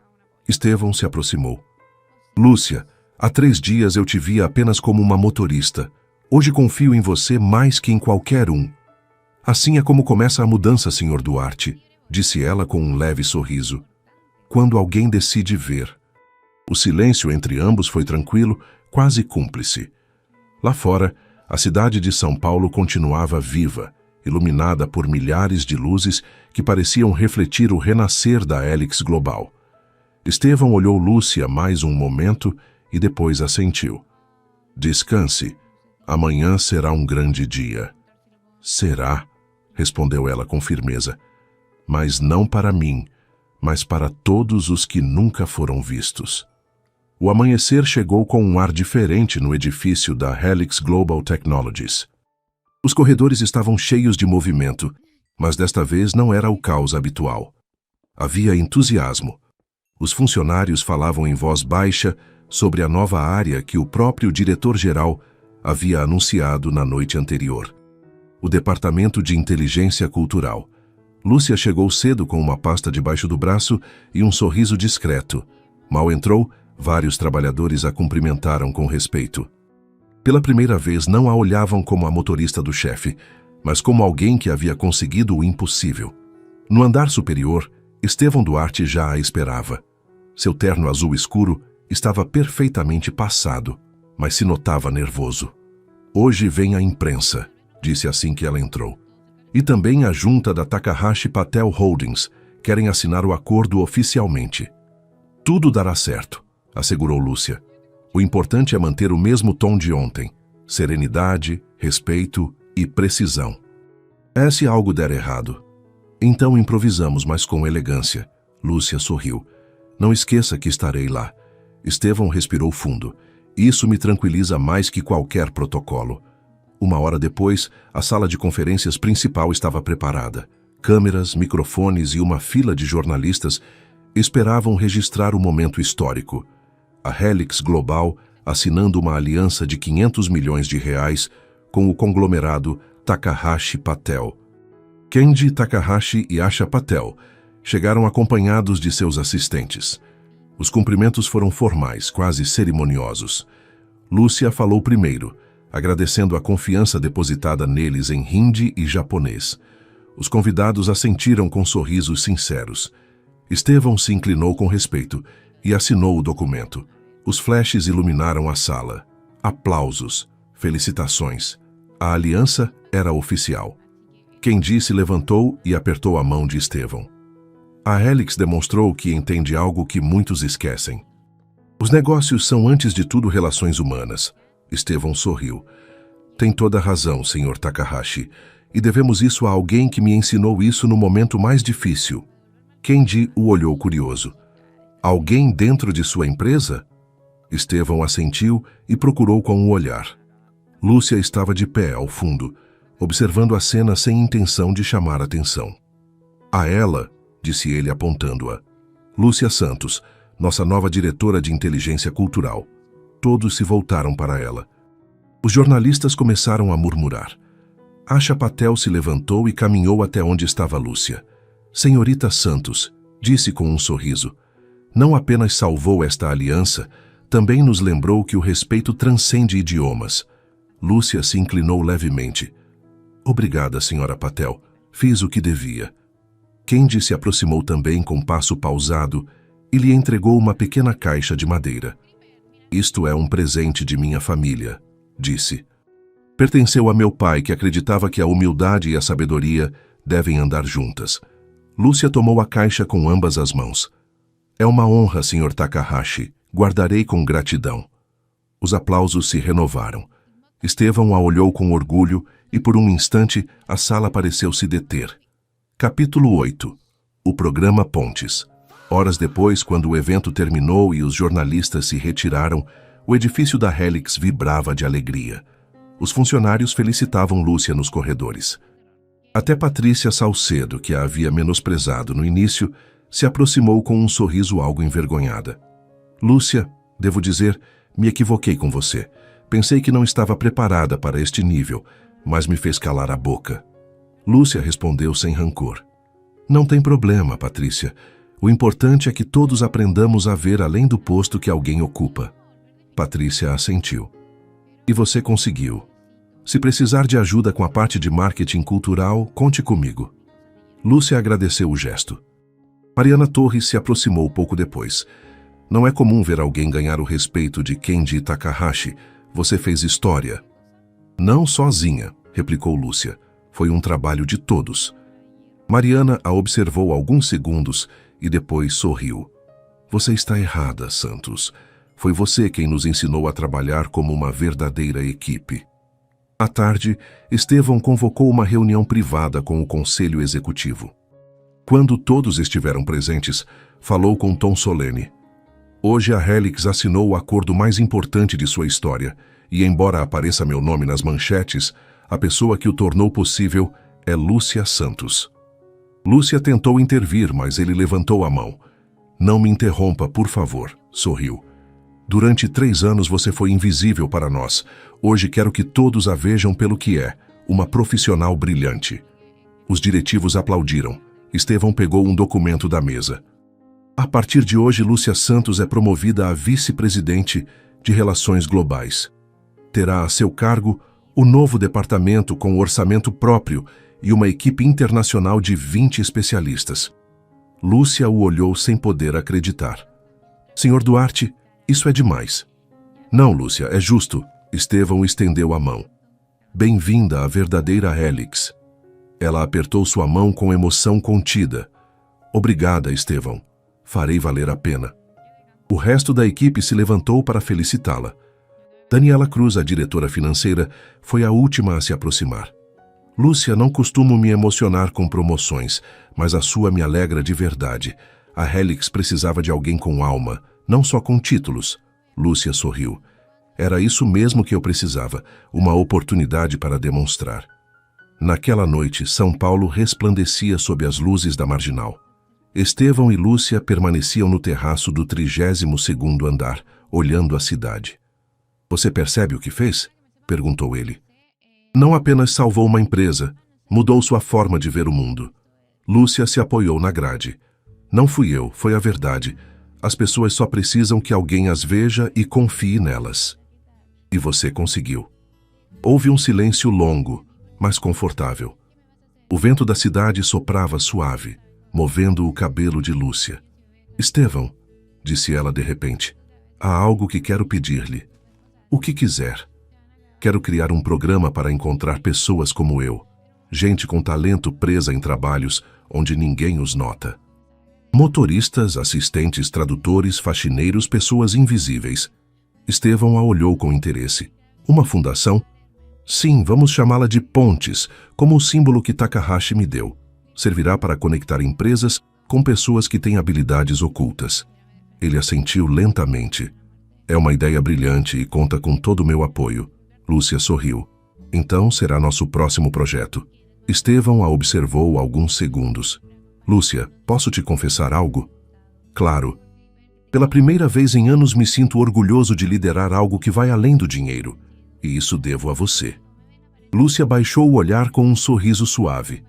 Estevão se aproximou. Lúcia, há 3 dias eu te via apenas como uma motorista. Hoje confio em você mais que em qualquer um. Assim é como começa a mudança, senhor Duarte, disse ela com um leve sorriso. Quando alguém decide ver. O silêncio entre ambos foi tranquilo, quase cúmplice. Lá fora, a cidade de São Paulo continuava viva, iluminada por milhares de luzes que pareciam refletir o renascer da Helix Global. Estevão olhou Lúcia mais um momento e depois assentiu. Descanse. Amanhã será um grande dia. Será, respondeu ela com firmeza. Mas não para mim, mas para todos os que nunca foram vistos. O amanhecer chegou com um ar diferente no edifício da Helix Global Technologies. Os corredores estavam cheios de movimento, mas desta vez não era o caos habitual. Havia entusiasmo. Os funcionários falavam em voz baixa sobre a nova área que o próprio diretor-geral havia anunciado na noite anterior. O Departamento de Inteligência Cultural. Lúcia chegou cedo com uma pasta debaixo do braço e um sorriso discreto. Mal entrou, vários trabalhadores a cumprimentaram com respeito. Pela primeira vez não a olhavam como a motorista do chefe, mas como alguém que havia conseguido o impossível. No andar superior, Estevão Duarte já a esperava. Seu terno azul escuro estava perfeitamente passado, mas se notava nervoso. Hoje vem a imprensa, disse assim que ela entrou. E também a junta da Takahashi Patel Holdings querem assinar o acordo oficialmente. Tudo dará certo, assegurou Lúcia. O importante é manter o mesmo tom de ontem. Serenidade, respeito e precisão. Se algo der errado. Então improvisamos, mas com elegância. Lúcia sorriu. Não esqueça que estarei lá. Estevão respirou fundo. Isso me tranquiliza mais que qualquer protocolo. 1 hora depois, a sala de conferências principal estava preparada. Câmeras, microfones e uma fila de jornalistas esperavam registrar o momento histórico. A Helix Global assinando uma aliança de 500 milhões de reais com o conglomerado Takahashi Patel. Kenji Takahashi e Asha Patel chegaram acompanhados de seus assistentes. Os cumprimentos foram formais, quase cerimoniosos. Lúcia falou primeiro, agradecendo a confiança depositada neles em hindi e japonês. Os convidados assentiram com sorrisos sinceros. Estevão se inclinou com respeito e assinou o documento. Os flashes iluminaram a sala. Aplausos, felicitações. A aliança era oficial. Kendi se levantou e apertou a mão de Estevão. A Helix demonstrou que entende algo que muitos esquecem. Os negócios são, antes de tudo, relações humanas. Estevão sorriu. Tem toda a razão, Sr. Takahashi, e devemos isso a alguém que me ensinou isso no momento mais difícil. Kendi o olhou curioso. Alguém dentro de sua empresa? Estevão assentiu e procurou com um olhar. Lúcia estava de pé ao fundo, observando a cena sem intenção de chamar atenção. A ela, disse ele apontando-a. Lúcia Santos, nossa nova diretora de inteligência cultural. Todos se voltaram para ela. Os jornalistas começaram a murmurar. Asha Patel se levantou e caminhou até onde estava Lúcia. Senhorita Santos, disse com um sorriso, não apenas salvou esta aliança, também nos lembrou que o respeito transcende idiomas. Lúcia se inclinou levemente. Obrigada, senhora Patel. Fiz o que devia. Kendi se aproximou também com passo pausado e lhe entregou uma pequena caixa de madeira. Isto é um presente de minha família, disse. Pertenceu a meu pai, que acreditava que a humildade e a sabedoria devem andar juntas. Lúcia tomou a caixa com ambas as mãos. É uma honra, Sr. Takahashi. Guardarei com gratidão. Os aplausos se renovaram. Estevão a olhou com orgulho e por um instante a sala pareceu se deter. Capítulo 8. O programa Pontes. Horas depois, quando o evento terminou e os jornalistas se retiraram, o edifício da Helix vibrava de alegria. Os funcionários felicitavam Lúcia nos corredores. Até Patrícia Salcedo, que a havia menosprezado no início, se aproximou com um sorriso algo envergonhada. Lúcia, devo dizer, me equivoquei com você. Pensei que não estava preparada para este nível, mas me fez calar a boca. Lúcia respondeu sem rancor. Não tem problema, Patrícia. O importante é que todos aprendamos a ver além do posto que alguém ocupa. Patrícia assentiu. E você conseguiu. Se precisar de ajuda com a parte de marketing cultural, conte comigo. Lúcia agradeceu o gesto. Mariana Torres se aproximou pouco depois. Não é comum ver alguém ganhar o respeito de Kendi Takahashi. Você fez história. Não sozinha, replicou Lúcia. Foi um trabalho de todos. Mariana a observou alguns segundos e depois sorriu. Você está errada, Santos. Foi você quem nos ensinou a trabalhar como uma verdadeira equipe. À tarde, Estevão convocou uma reunião privada com o Conselho Executivo. Quando todos estiveram presentes, falou com tom solene. Hoje a Helix assinou o acordo mais importante de sua história, e embora apareça meu nome nas manchetes, a pessoa que o tornou possível é Lúcia Santos. Lúcia tentou intervir, mas ele levantou a mão. Não me interrompa, por favor, sorriu. Durante 3 anos você foi invisível para nós. Hoje quero que todos a vejam pelo que é, uma profissional brilhante. Os diretivos aplaudiram. Estevão pegou um documento da mesa. A partir de hoje, Lúcia Santos é promovida a vice-presidente de Relações Globais. Terá a seu cargo o novo departamento com orçamento próprio e uma equipe internacional de 20 especialistas. Lúcia o olhou sem poder acreditar. Senhor Duarte, isso é demais. Não, Lúcia, é justo. Estevão estendeu a mão. Bem-vinda à verdadeira Helix. Ela apertou sua mão com emoção contida. Obrigada, Estevão. Farei valer a pena. O resto da equipe se levantou para felicitá-la. Daniela Cruz, a diretora financeira, foi a última a se aproximar. Lúcia, não costumo me emocionar com promoções, mas a sua me alegra de verdade. A Helix precisava de alguém com alma, não só com títulos. Lúcia sorriu. Era isso mesmo que eu precisava, uma oportunidade para demonstrar. Naquela noite, São Paulo resplandecia sob as luzes da Marginal. Estevão e Lúcia permaneciam no terraço do 32º andar, olhando a cidade. Você percebe o que fez? Perguntou ele. Não apenas salvou uma empresa, mudou sua forma de ver o mundo. Lúcia se apoiou na grade. Não fui eu, foi a verdade. As pessoas só precisam que alguém as veja e confie nelas. E você conseguiu. Houve um silêncio longo, mas confortável. O vento da cidade soprava suave. movendo o cabelo de Lúcia. Estevão, disse ela de repente, há algo que quero pedir-lhe. O que quiser. Quero criar um programa para encontrar pessoas como eu, gente com talento presa em trabalhos onde ninguém os nota. Motoristas, assistentes, tradutores, faxineiros, pessoas invisíveis. Estevão a olhou com interesse. Uma fundação? Sim, vamos chamá-la de Pontes, como o símbolo que Takahashi me deu. Servirá para conectar empresas com pessoas que têm habilidades ocultas. Ele assentiu lentamente. É uma ideia brilhante e conta com todo o meu apoio. Lúcia sorriu. Então será nosso próximo projeto. Estevão a observou alguns segundos. Lúcia, posso te confessar algo? Claro. Pela primeira vez em anos me sinto orgulhoso de liderar algo que vai além do dinheiro. E isso devo a você. Lúcia baixou o olhar com um sorriso suave.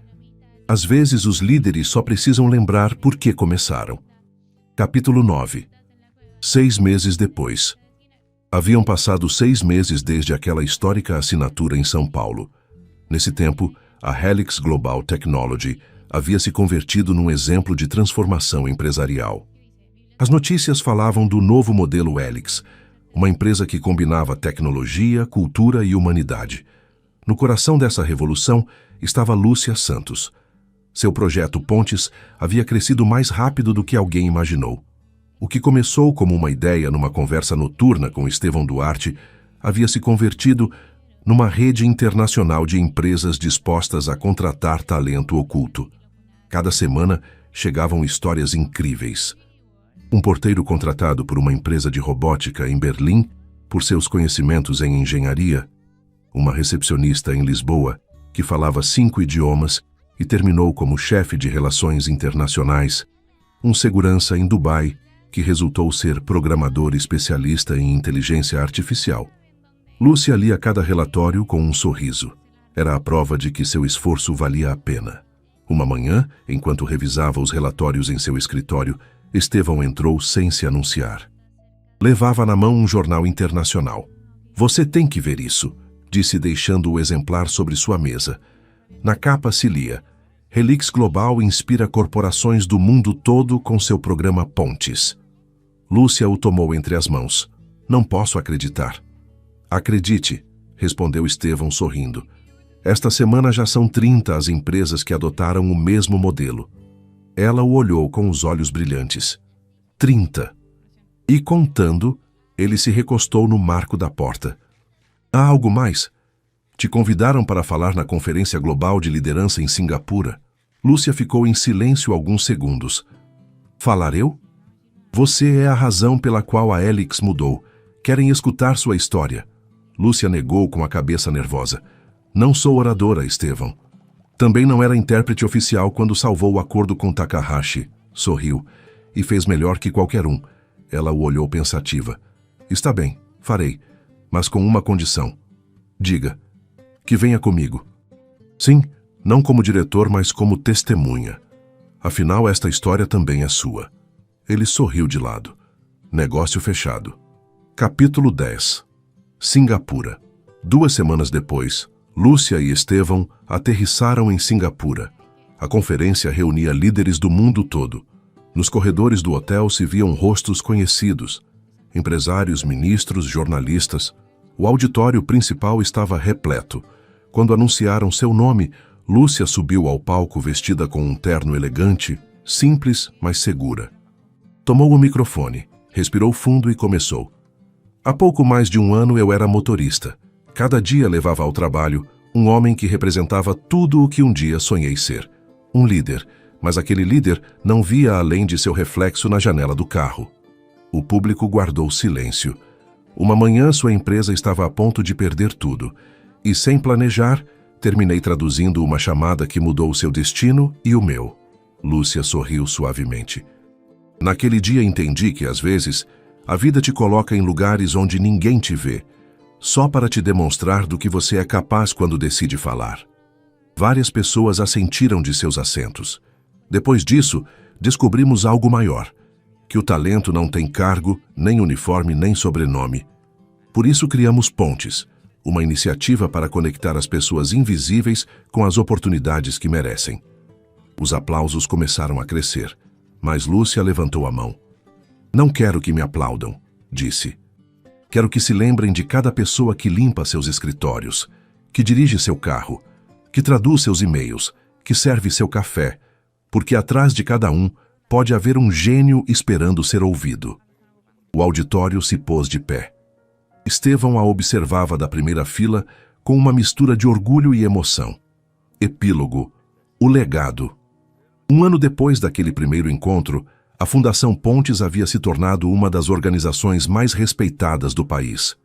Às vezes os líderes só precisam lembrar por que começaram. Capítulo 9. 6 meses depois. Haviam passado 6 meses desde aquela histórica assinatura em São Paulo. Nesse tempo, a Helix Global Technology havia se convertido num exemplo de transformação empresarial. As notícias falavam do novo modelo Helix, uma empresa que combinava tecnologia, cultura e humanidade. No coração dessa revolução estava Lúcia Santos. Seu projeto Pontes havia crescido mais rápido do que alguém imaginou. O que começou como uma ideia numa conversa noturna com Estevão Duarte havia se convertido numa rede internacional de empresas dispostas a contratar talento oculto. Cada semana chegavam histórias incríveis. Um porteiro contratado por uma empresa de robótica em Berlim por seus conhecimentos em engenharia, uma recepcionista em Lisboa que falava 5 idiomas e terminou como chefe de relações internacionais, um segurança em Dubai que resultou ser programador especialista em inteligência artificial. Lúcia lia cada relatório com um sorriso. Era a prova de que seu esforço valia a pena. Uma manhã, enquanto revisava os relatórios em seu escritório, Estevão entrou sem se anunciar. Levava na mão um jornal internacional. Você tem que ver isso, disse deixando o exemplar sobre sua mesa. Na capa se lia: Helix Global inspira corporações do mundo todo com seu programa Pontes. Lúcia o tomou entre as mãos. Não posso acreditar. Acredite, respondeu Estevão sorrindo. Esta semana já são 30 as empresas que adotaram o mesmo modelo. Ela o olhou com os olhos brilhantes. 30. E contando, ele se recostou no marco da porta. Há algo mais? Te convidaram para falar na Conferência Global de Liderança em Singapura. Lúcia ficou em silêncio alguns segundos. Falar eu? Você é a razão pela qual a Helix mudou. Querem escutar sua história. Lúcia negou com a cabeça nervosa. Não sou oradora, Estevão. Também não era intérprete oficial quando salvou o acordo com Takahashi. Sorriu. E fez melhor que qualquer um. Ela o olhou pensativa. Está bem, farei. Mas com uma condição. Diga. Que venha comigo. Sim, não como diretor, mas como testemunha. Afinal, esta história também é sua. Ele sorriu de lado. Negócio fechado. Capítulo 10. Singapura. 2 semanas depois, Lúcia e Estevão aterrissaram em Singapura. A conferência reunia líderes do mundo todo. Nos corredores do hotel se viam rostos conhecidos. Empresários, ministros, jornalistas. O auditório principal estava repleto. Quando anunciaram seu nome, Lúcia subiu ao palco vestida com um terno elegante, simples, mas segura. Tomou o microfone, respirou fundo e começou. Há pouco mais de 1 ano eu era motorista. Cada dia levava ao trabalho um homem que representava tudo o que um dia sonhei ser. Um líder, mas aquele líder não via além de seu reflexo na janela do carro. O público guardou silêncio. Uma manhã sua empresa estava a ponto de perder tudo. E sem planejar, terminei traduzindo uma chamada que mudou seu destino e o meu. Lúcia sorriu suavemente. Naquele dia entendi que, às vezes, a vida te coloca em lugares onde ninguém te vê, só para te demonstrar do que você é capaz quando decide falar. Várias pessoas assentiram de seus assentos. Depois disso, descobrimos algo maior, que o talento não tem cargo, nem uniforme, nem sobrenome. Por isso criamos Pontes, uma iniciativa para conectar as pessoas invisíveis com as oportunidades que merecem. Os aplausos começaram a crescer, mas Lúcia levantou a mão. Não quero que me aplaudam, disse. Quero que se lembrem de cada pessoa que limpa seus escritórios, que dirige seu carro, que traduz seus e-mails, que serve seu café, porque atrás de cada um pode haver um gênio esperando ser ouvido. O auditório se pôs de pé. Estevão a observava da primeira fila com uma mistura de orgulho e emoção. Epílogo. O legado. Um ano depois daquele primeiro encontro, a Fundação Pontes havia se tornado uma das organizações mais respeitadas do país.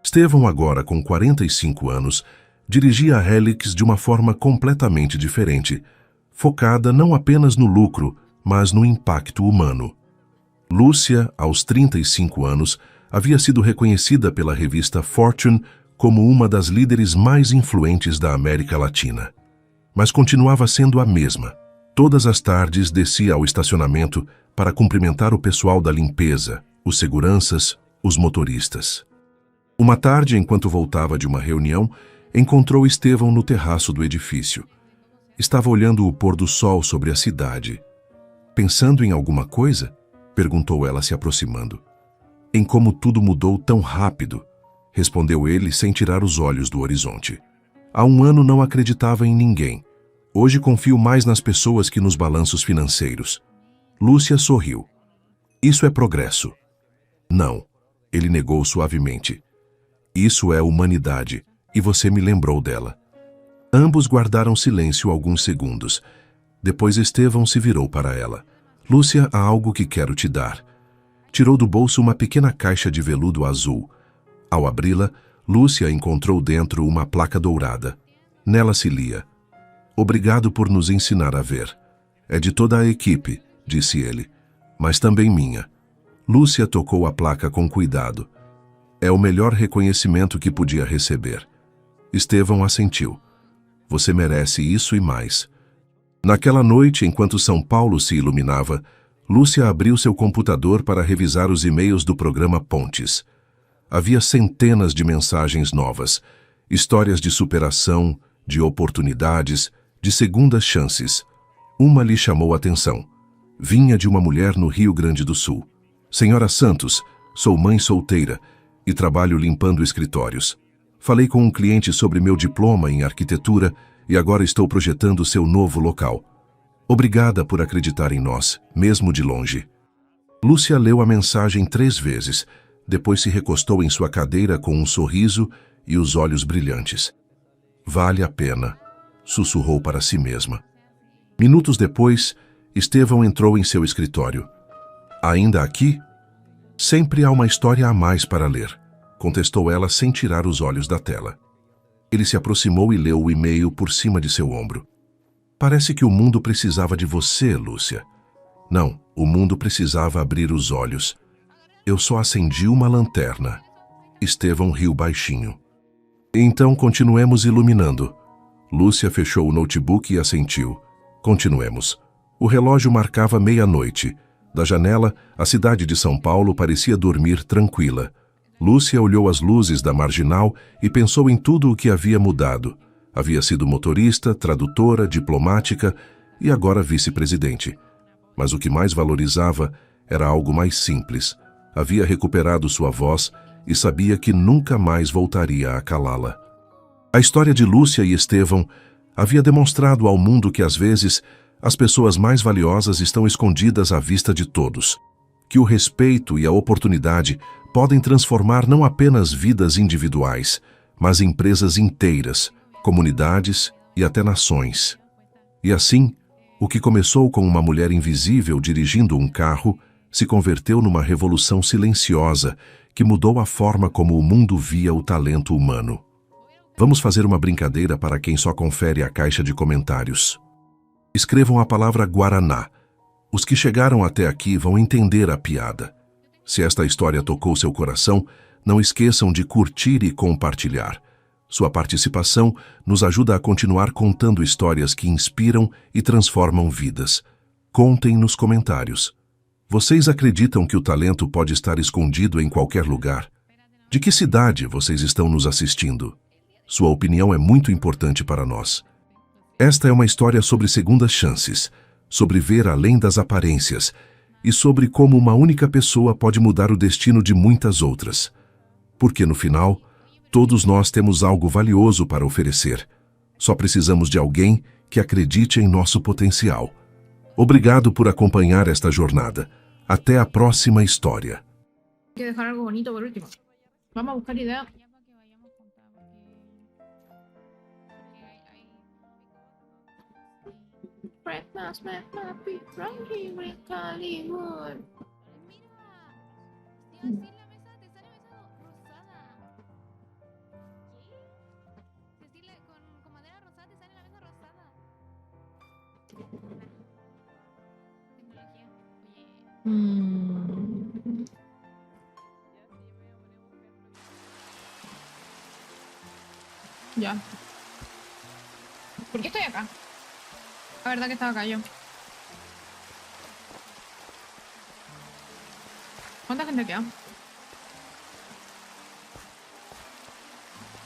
Estevão, agora com 45 anos, dirigia a Helix de uma forma completamente diferente, focada não apenas no lucro, mas no impacto humano. Lúcia, aos 35 anos, havia sido reconhecida pela revista Fortune como uma das líderes mais influentes da América Latina. Mas continuava sendo a mesma. Todas as tardes descia ao estacionamento para cumprimentar o pessoal da limpeza, os seguranças, os motoristas. Uma tarde, enquanto voltava de uma reunião, encontrou Estevão no terraço do edifício. Estava olhando o pôr do sol sobre a cidade. Pensando em alguma coisa? Perguntou ela, se aproximando. Em como tudo mudou tão rápido, respondeu ele sem tirar os olhos do horizonte. Há um ano não acreditava em ninguém. Hoje confio mais nas pessoas que nos balanços financeiros. Lúcia sorriu. Isso é progresso. Não, ele negou suavemente. Isso é humanidade, e você me lembrou dela. Ambos guardaram silêncio alguns segundos. Depois Estevão se virou para ela. Lúcia, há algo que quero te dar. Tirou do bolso uma pequena caixa de veludo azul. Ao abri-la, Lúcia encontrou dentro uma placa dourada. Nela se lia: Obrigado por nos ensinar a ver. É de toda a equipe, disse ele, mas também minha. Lúcia tocou a placa com cuidado. É o melhor reconhecimento que podia receber. Estevão assentiu. Você merece isso e mais. Naquela noite, enquanto São Paulo se iluminava, Lúcia abriu seu computador para revisar os e-mails do programa Pontes. Havia centenas de mensagens novas, histórias de superação, de oportunidades, de segundas chances. Uma lhe chamou a atenção. Vinha de uma mulher no Rio Grande do Sul. Senhora Santos, sou mãe solteira e trabalho limpando escritórios. Falei com um cliente sobre meu diploma em arquitetura e agora estou projetando seu novo local. Obrigada por acreditar em nós, mesmo de longe. Lúcia leu a mensagem 3 vezes, depois se recostou em sua cadeira com um sorriso e os olhos brilhantes. Vale a pena, sussurrou para si mesma. Minutos depois, Estevão entrou em seu escritório. Ainda aqui? Sempre há uma história a mais para ler, contestou ela sem tirar os olhos da tela. Ele se aproximou e leu o e-mail por cima de seu ombro. Parece que o mundo precisava de você, Lúcia. Não, o mundo precisava abrir os olhos. Eu só acendi uma lanterna. Estevão riu baixinho. Então continuemos iluminando. Lúcia fechou o notebook e assentiu. Continuemos. O relógio marcava 00:30. Da janela, a cidade de São Paulo parecia dormir tranquila. Lúcia olhou as luzes da marginal e pensou em tudo o que havia mudado. Havia sido motorista, tradutora, diplomática e agora vice-presidente. Mas o que mais valorizava era algo mais simples. Havia recuperado sua voz e sabia que nunca mais voltaria a calá-la. A história de Lúcia e Estevão havia demonstrado ao mundo que, às vezes, as pessoas mais valiosas estão escondidas à vista de todos. Que o respeito e a oportunidade podem transformar não apenas vidas individuais, mas empresas inteiras, comunidades e até nações. E assim, o que começou com uma mulher invisível dirigindo um carro se converteu numa revolução silenciosa que mudou a forma como o mundo via o talento humano. Vamos fazer uma brincadeira para quem só confere a caixa de comentários. Escrevam a palavra Guaraná. Os que chegaram até aqui vão entender a piada. Se esta história tocou seu coração, não esqueçam de curtir e compartilhar. Sua participação nos ajuda a continuar contando histórias que inspiram e transformam vidas. Contem nos comentários. Vocês acreditam que o talento pode estar escondido em qualquer lugar? De que cidade vocês estão nos assistindo? Sua opinião é muito importante para nós. Esta é uma história sobre segundas chances, sobre ver além das aparências e sobre como uma única pessoa pode mudar o destino de muitas outras. Porque no final, todos nós temos algo valioso para oferecer. Só precisamos de alguém que acredite em nosso potencial. Obrigado por acompanhar esta jornada. Até a próxima história. Hay que dejar algo bonito por último. Vamos a buscar ideas. Christmas may not be right here in Hollywood. Mira, así en la mesa te sale mesa rosada. ¿Qué? Con madera rosada te sale la mesa rosada. Tecnología. Oye. Ya. ¿Por qué estoy acá? La verdad que estaba acá yo. ¿Cuánta gente queda?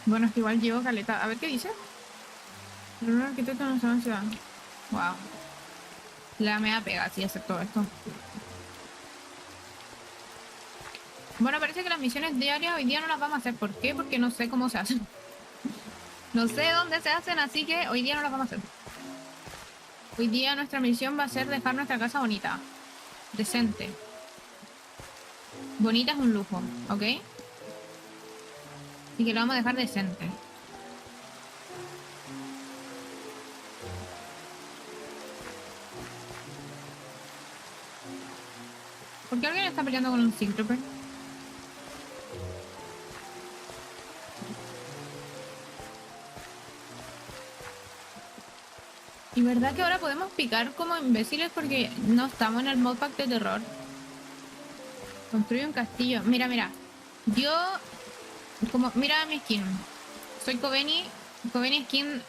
Bueno, es que igual llevo caleta. A ver qué dice. El arquitecto no sabe en ciudad. Wow. La mea pega si hacer todo esto. Bueno, parece que las misiones diarias hoy día no las vamos a hacer. ¿Por qué? Porque no sé cómo se hacen. No sé dónde se hacen, así que hoy día no las vamos a hacer. Hoy día nuestra misión va a ser dejar nuestra casa bonita. Decente. Bonita es un lujo, ¿ok? Así que lo vamos a dejar decente. ¿Por qué alguien está peleando con un Synthroper? Y verdad que ahora podemos picar como imbéciles porque no estamos en el modpack de terror. Construye un castillo. Mira, mira. Yo... como mira mi skin. Soy Kobeni. Kobeni skin...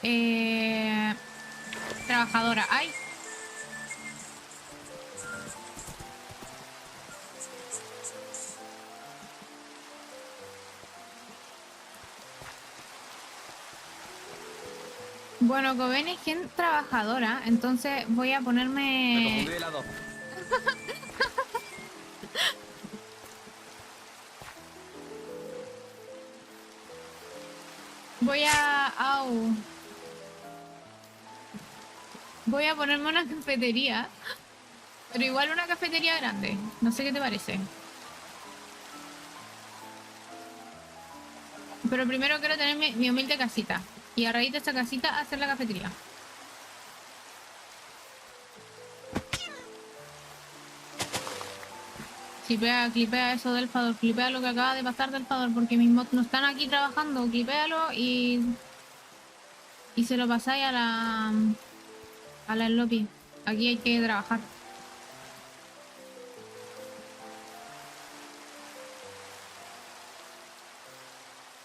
trabajadora. ¡Ay! Bueno, Kobeni skin trabajadora. Entonces voy a ponerme... Me confundí de lado. Voy a... Au. Voy a ponerme una cafetería. Pero igual una cafetería grande. No sé qué te parece. Pero primero quiero tener mi humilde casita. Y a raíz de esta casita hacer la cafetería. Clipea eso del Fador. Clipea lo que acaba de pasar del Fador. Porque mis mods no están aquí trabajando. Clipéalo y se lo pasáis a la lobby. Aquí hay que trabajar.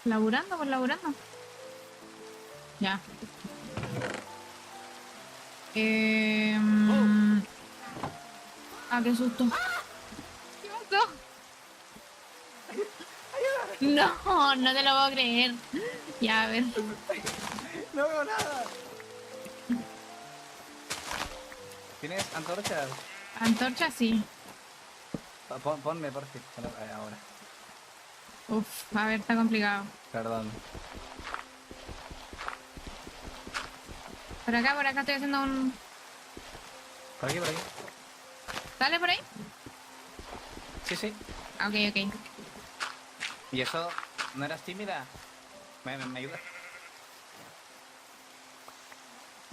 Laburando, pues laburando. Ya. Ah, qué susto. ¿Qué pasó? No, no te lo puedo creer. Ya, a ver. No veo nada. ¿Tienes antorchas? Antorcha, sí. Ponme, por fin. Ahora. Uf, a ver, está complicado. Perdón. Por acá estoy haciendo un... Por aquí, por aquí. ¿Sale por ahí? Sí, sí. Ok, ok. ¿Y eso? ¿No eras tímida? ¿Me ayudas?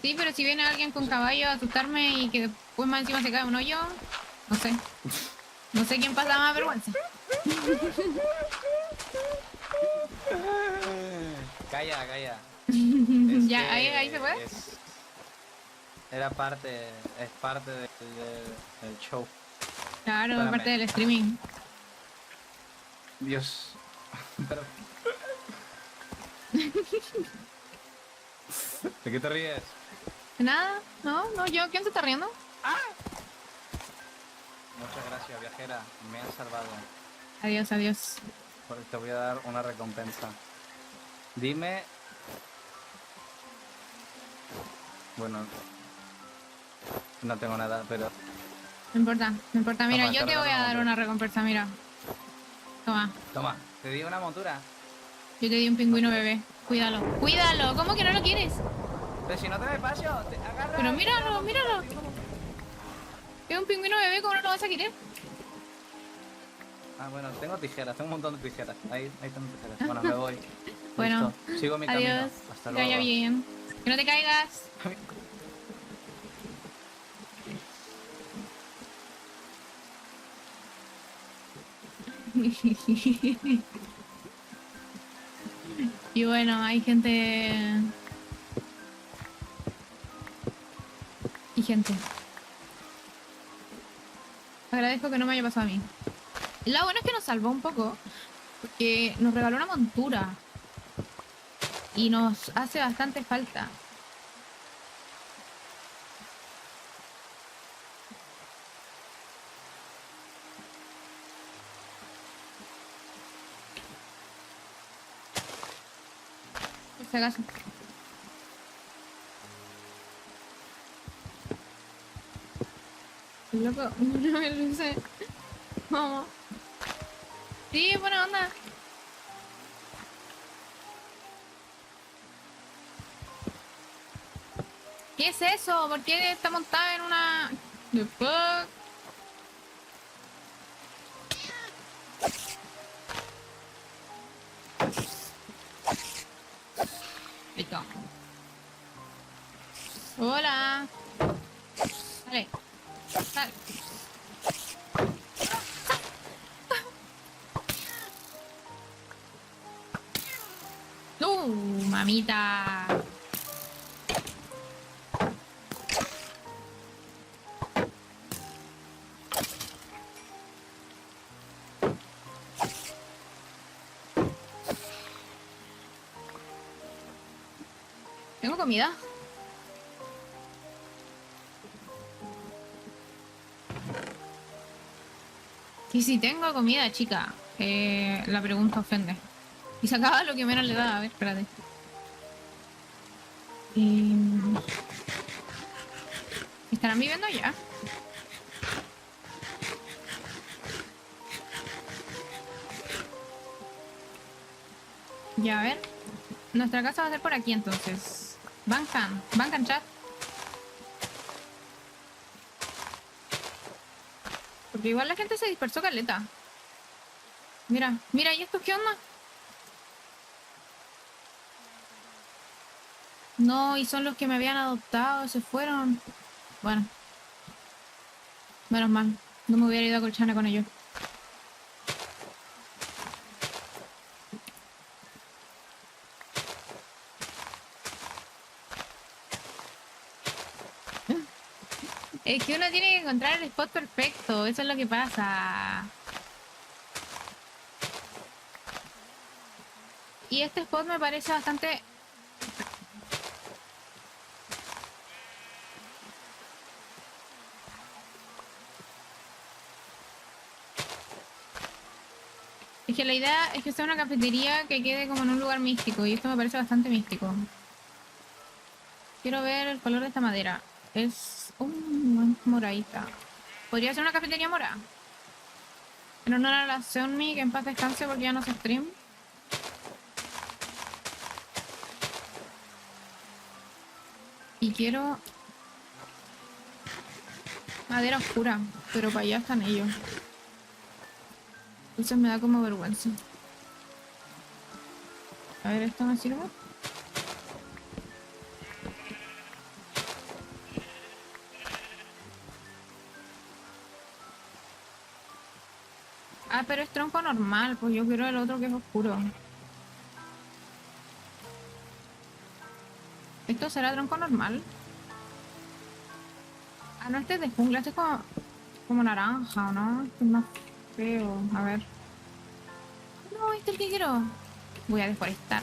Sí, pero si viene alguien con caballo a asustarme y que después más encima se cae un hoyo, no sé. No sé quién pasa más vergüenza. Calla, calla. Ya, ahí se puede. Era parte, es parte del show. Claro, Espérame. parte del streaming. Dios. Pero... ¿De qué te ríes? Nada, no, yo, ¿quién se está riendo? Muchas gracias, viajera. Me has salvado. Adiós, adiós. Porque te voy a dar una recompensa. Dime Bueno, no tengo nada, pero... No importa, no importa. Mira, Toma, yo te carga voy a una dar montura. una recompensa, mira. Toma, Toma, te di una montura. yo te di un pingüino No quiero. bebé. Cuídalo, cuídalo. ¿Cómo que no lo quieres? Pero si no tenés espacio, te agarra... Pero la míralo, montura, míralo. te di una montura. Es un pingüino bebé, ¿cómo no lo vas a querer? Ah, bueno, tengo tijeras, tengo un montón de tijeras. Ahí tengo tijeras. Bueno, me voy. Bueno, Listo, sigo mi adiós. camino. Hasta Que vaya luego. bien. Que no te caigas. Y bueno, hay gente... Y gente. Agradezco que no me haya pasado a mí. Lo bueno es que nos salvó un poco. Porque nos regaló una montura. Y nos hace bastante falta. Por si acaso. Loco, no me luce. Vamos. Sí, buena onda. ¿Qué es eso? ¿Por qué está montada en una... The fuck? Listo. Hola. Dale. Dale. Mamita. ¿Tengo comida? Y si tengo comida, chica. La pregunta ofende. Y se acaba lo que menos le da. A ver, espérate. ¿Estarán viviendo ya? Ya, a ver. Nuestra casa va a ser por aquí, entonces. Bancan chat. Porque igual la gente se dispersó caleta. Mira, mira, ¿y estos qué onda? No, y son los que me habían adoptado, se fueron. Bueno. Menos mal. No me hubiera ido a Colchana con ellos. Es que uno tiene que encontrar el spot perfecto, eso es lo que pasa. Y este spot me parece bastante... Es que la idea es que sea una cafetería que quede como en un lugar místico, y esto me parece bastante místico. Quiero ver el color de esta madera. Es moradita. Podría ser una cafetería morada. En honor a la Seonmi, que en paz descanse porque ya no se stream. Y quiero madera oscura, pero para allá están ellos. Entonces me da como vergüenza. A ver, ¿esto me sirve? Ah, pero es tronco normal, pues yo quiero el otro que es oscuro. ¿Esto será tronco normal? Ah, no, este es de jungla, este es como naranja, ¿o no? Este es más feo, a ver. No, este es el que quiero. Voy a deforestar.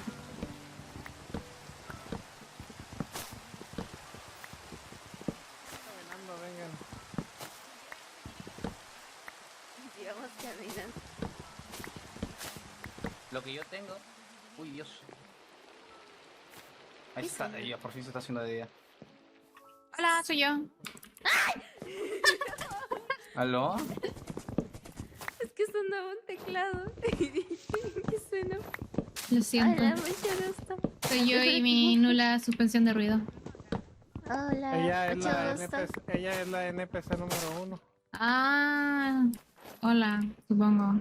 Caminando, vengan. Digamos caminan. Lo que yo tengo... Uy, Dios. Ahí ¿Qué está, señor? ahí, por fin se está haciendo de día. Hola, soy yo. ¿Aló? Es que sonaba un teclado. ¿Qué suena? Lo siento. Hola, mucho gusto. Soy yo y mi nula suspensión de ruido. Hola, Ella es, mucho la gusto. ella es la NPC número 1. Ah, hola, supongo.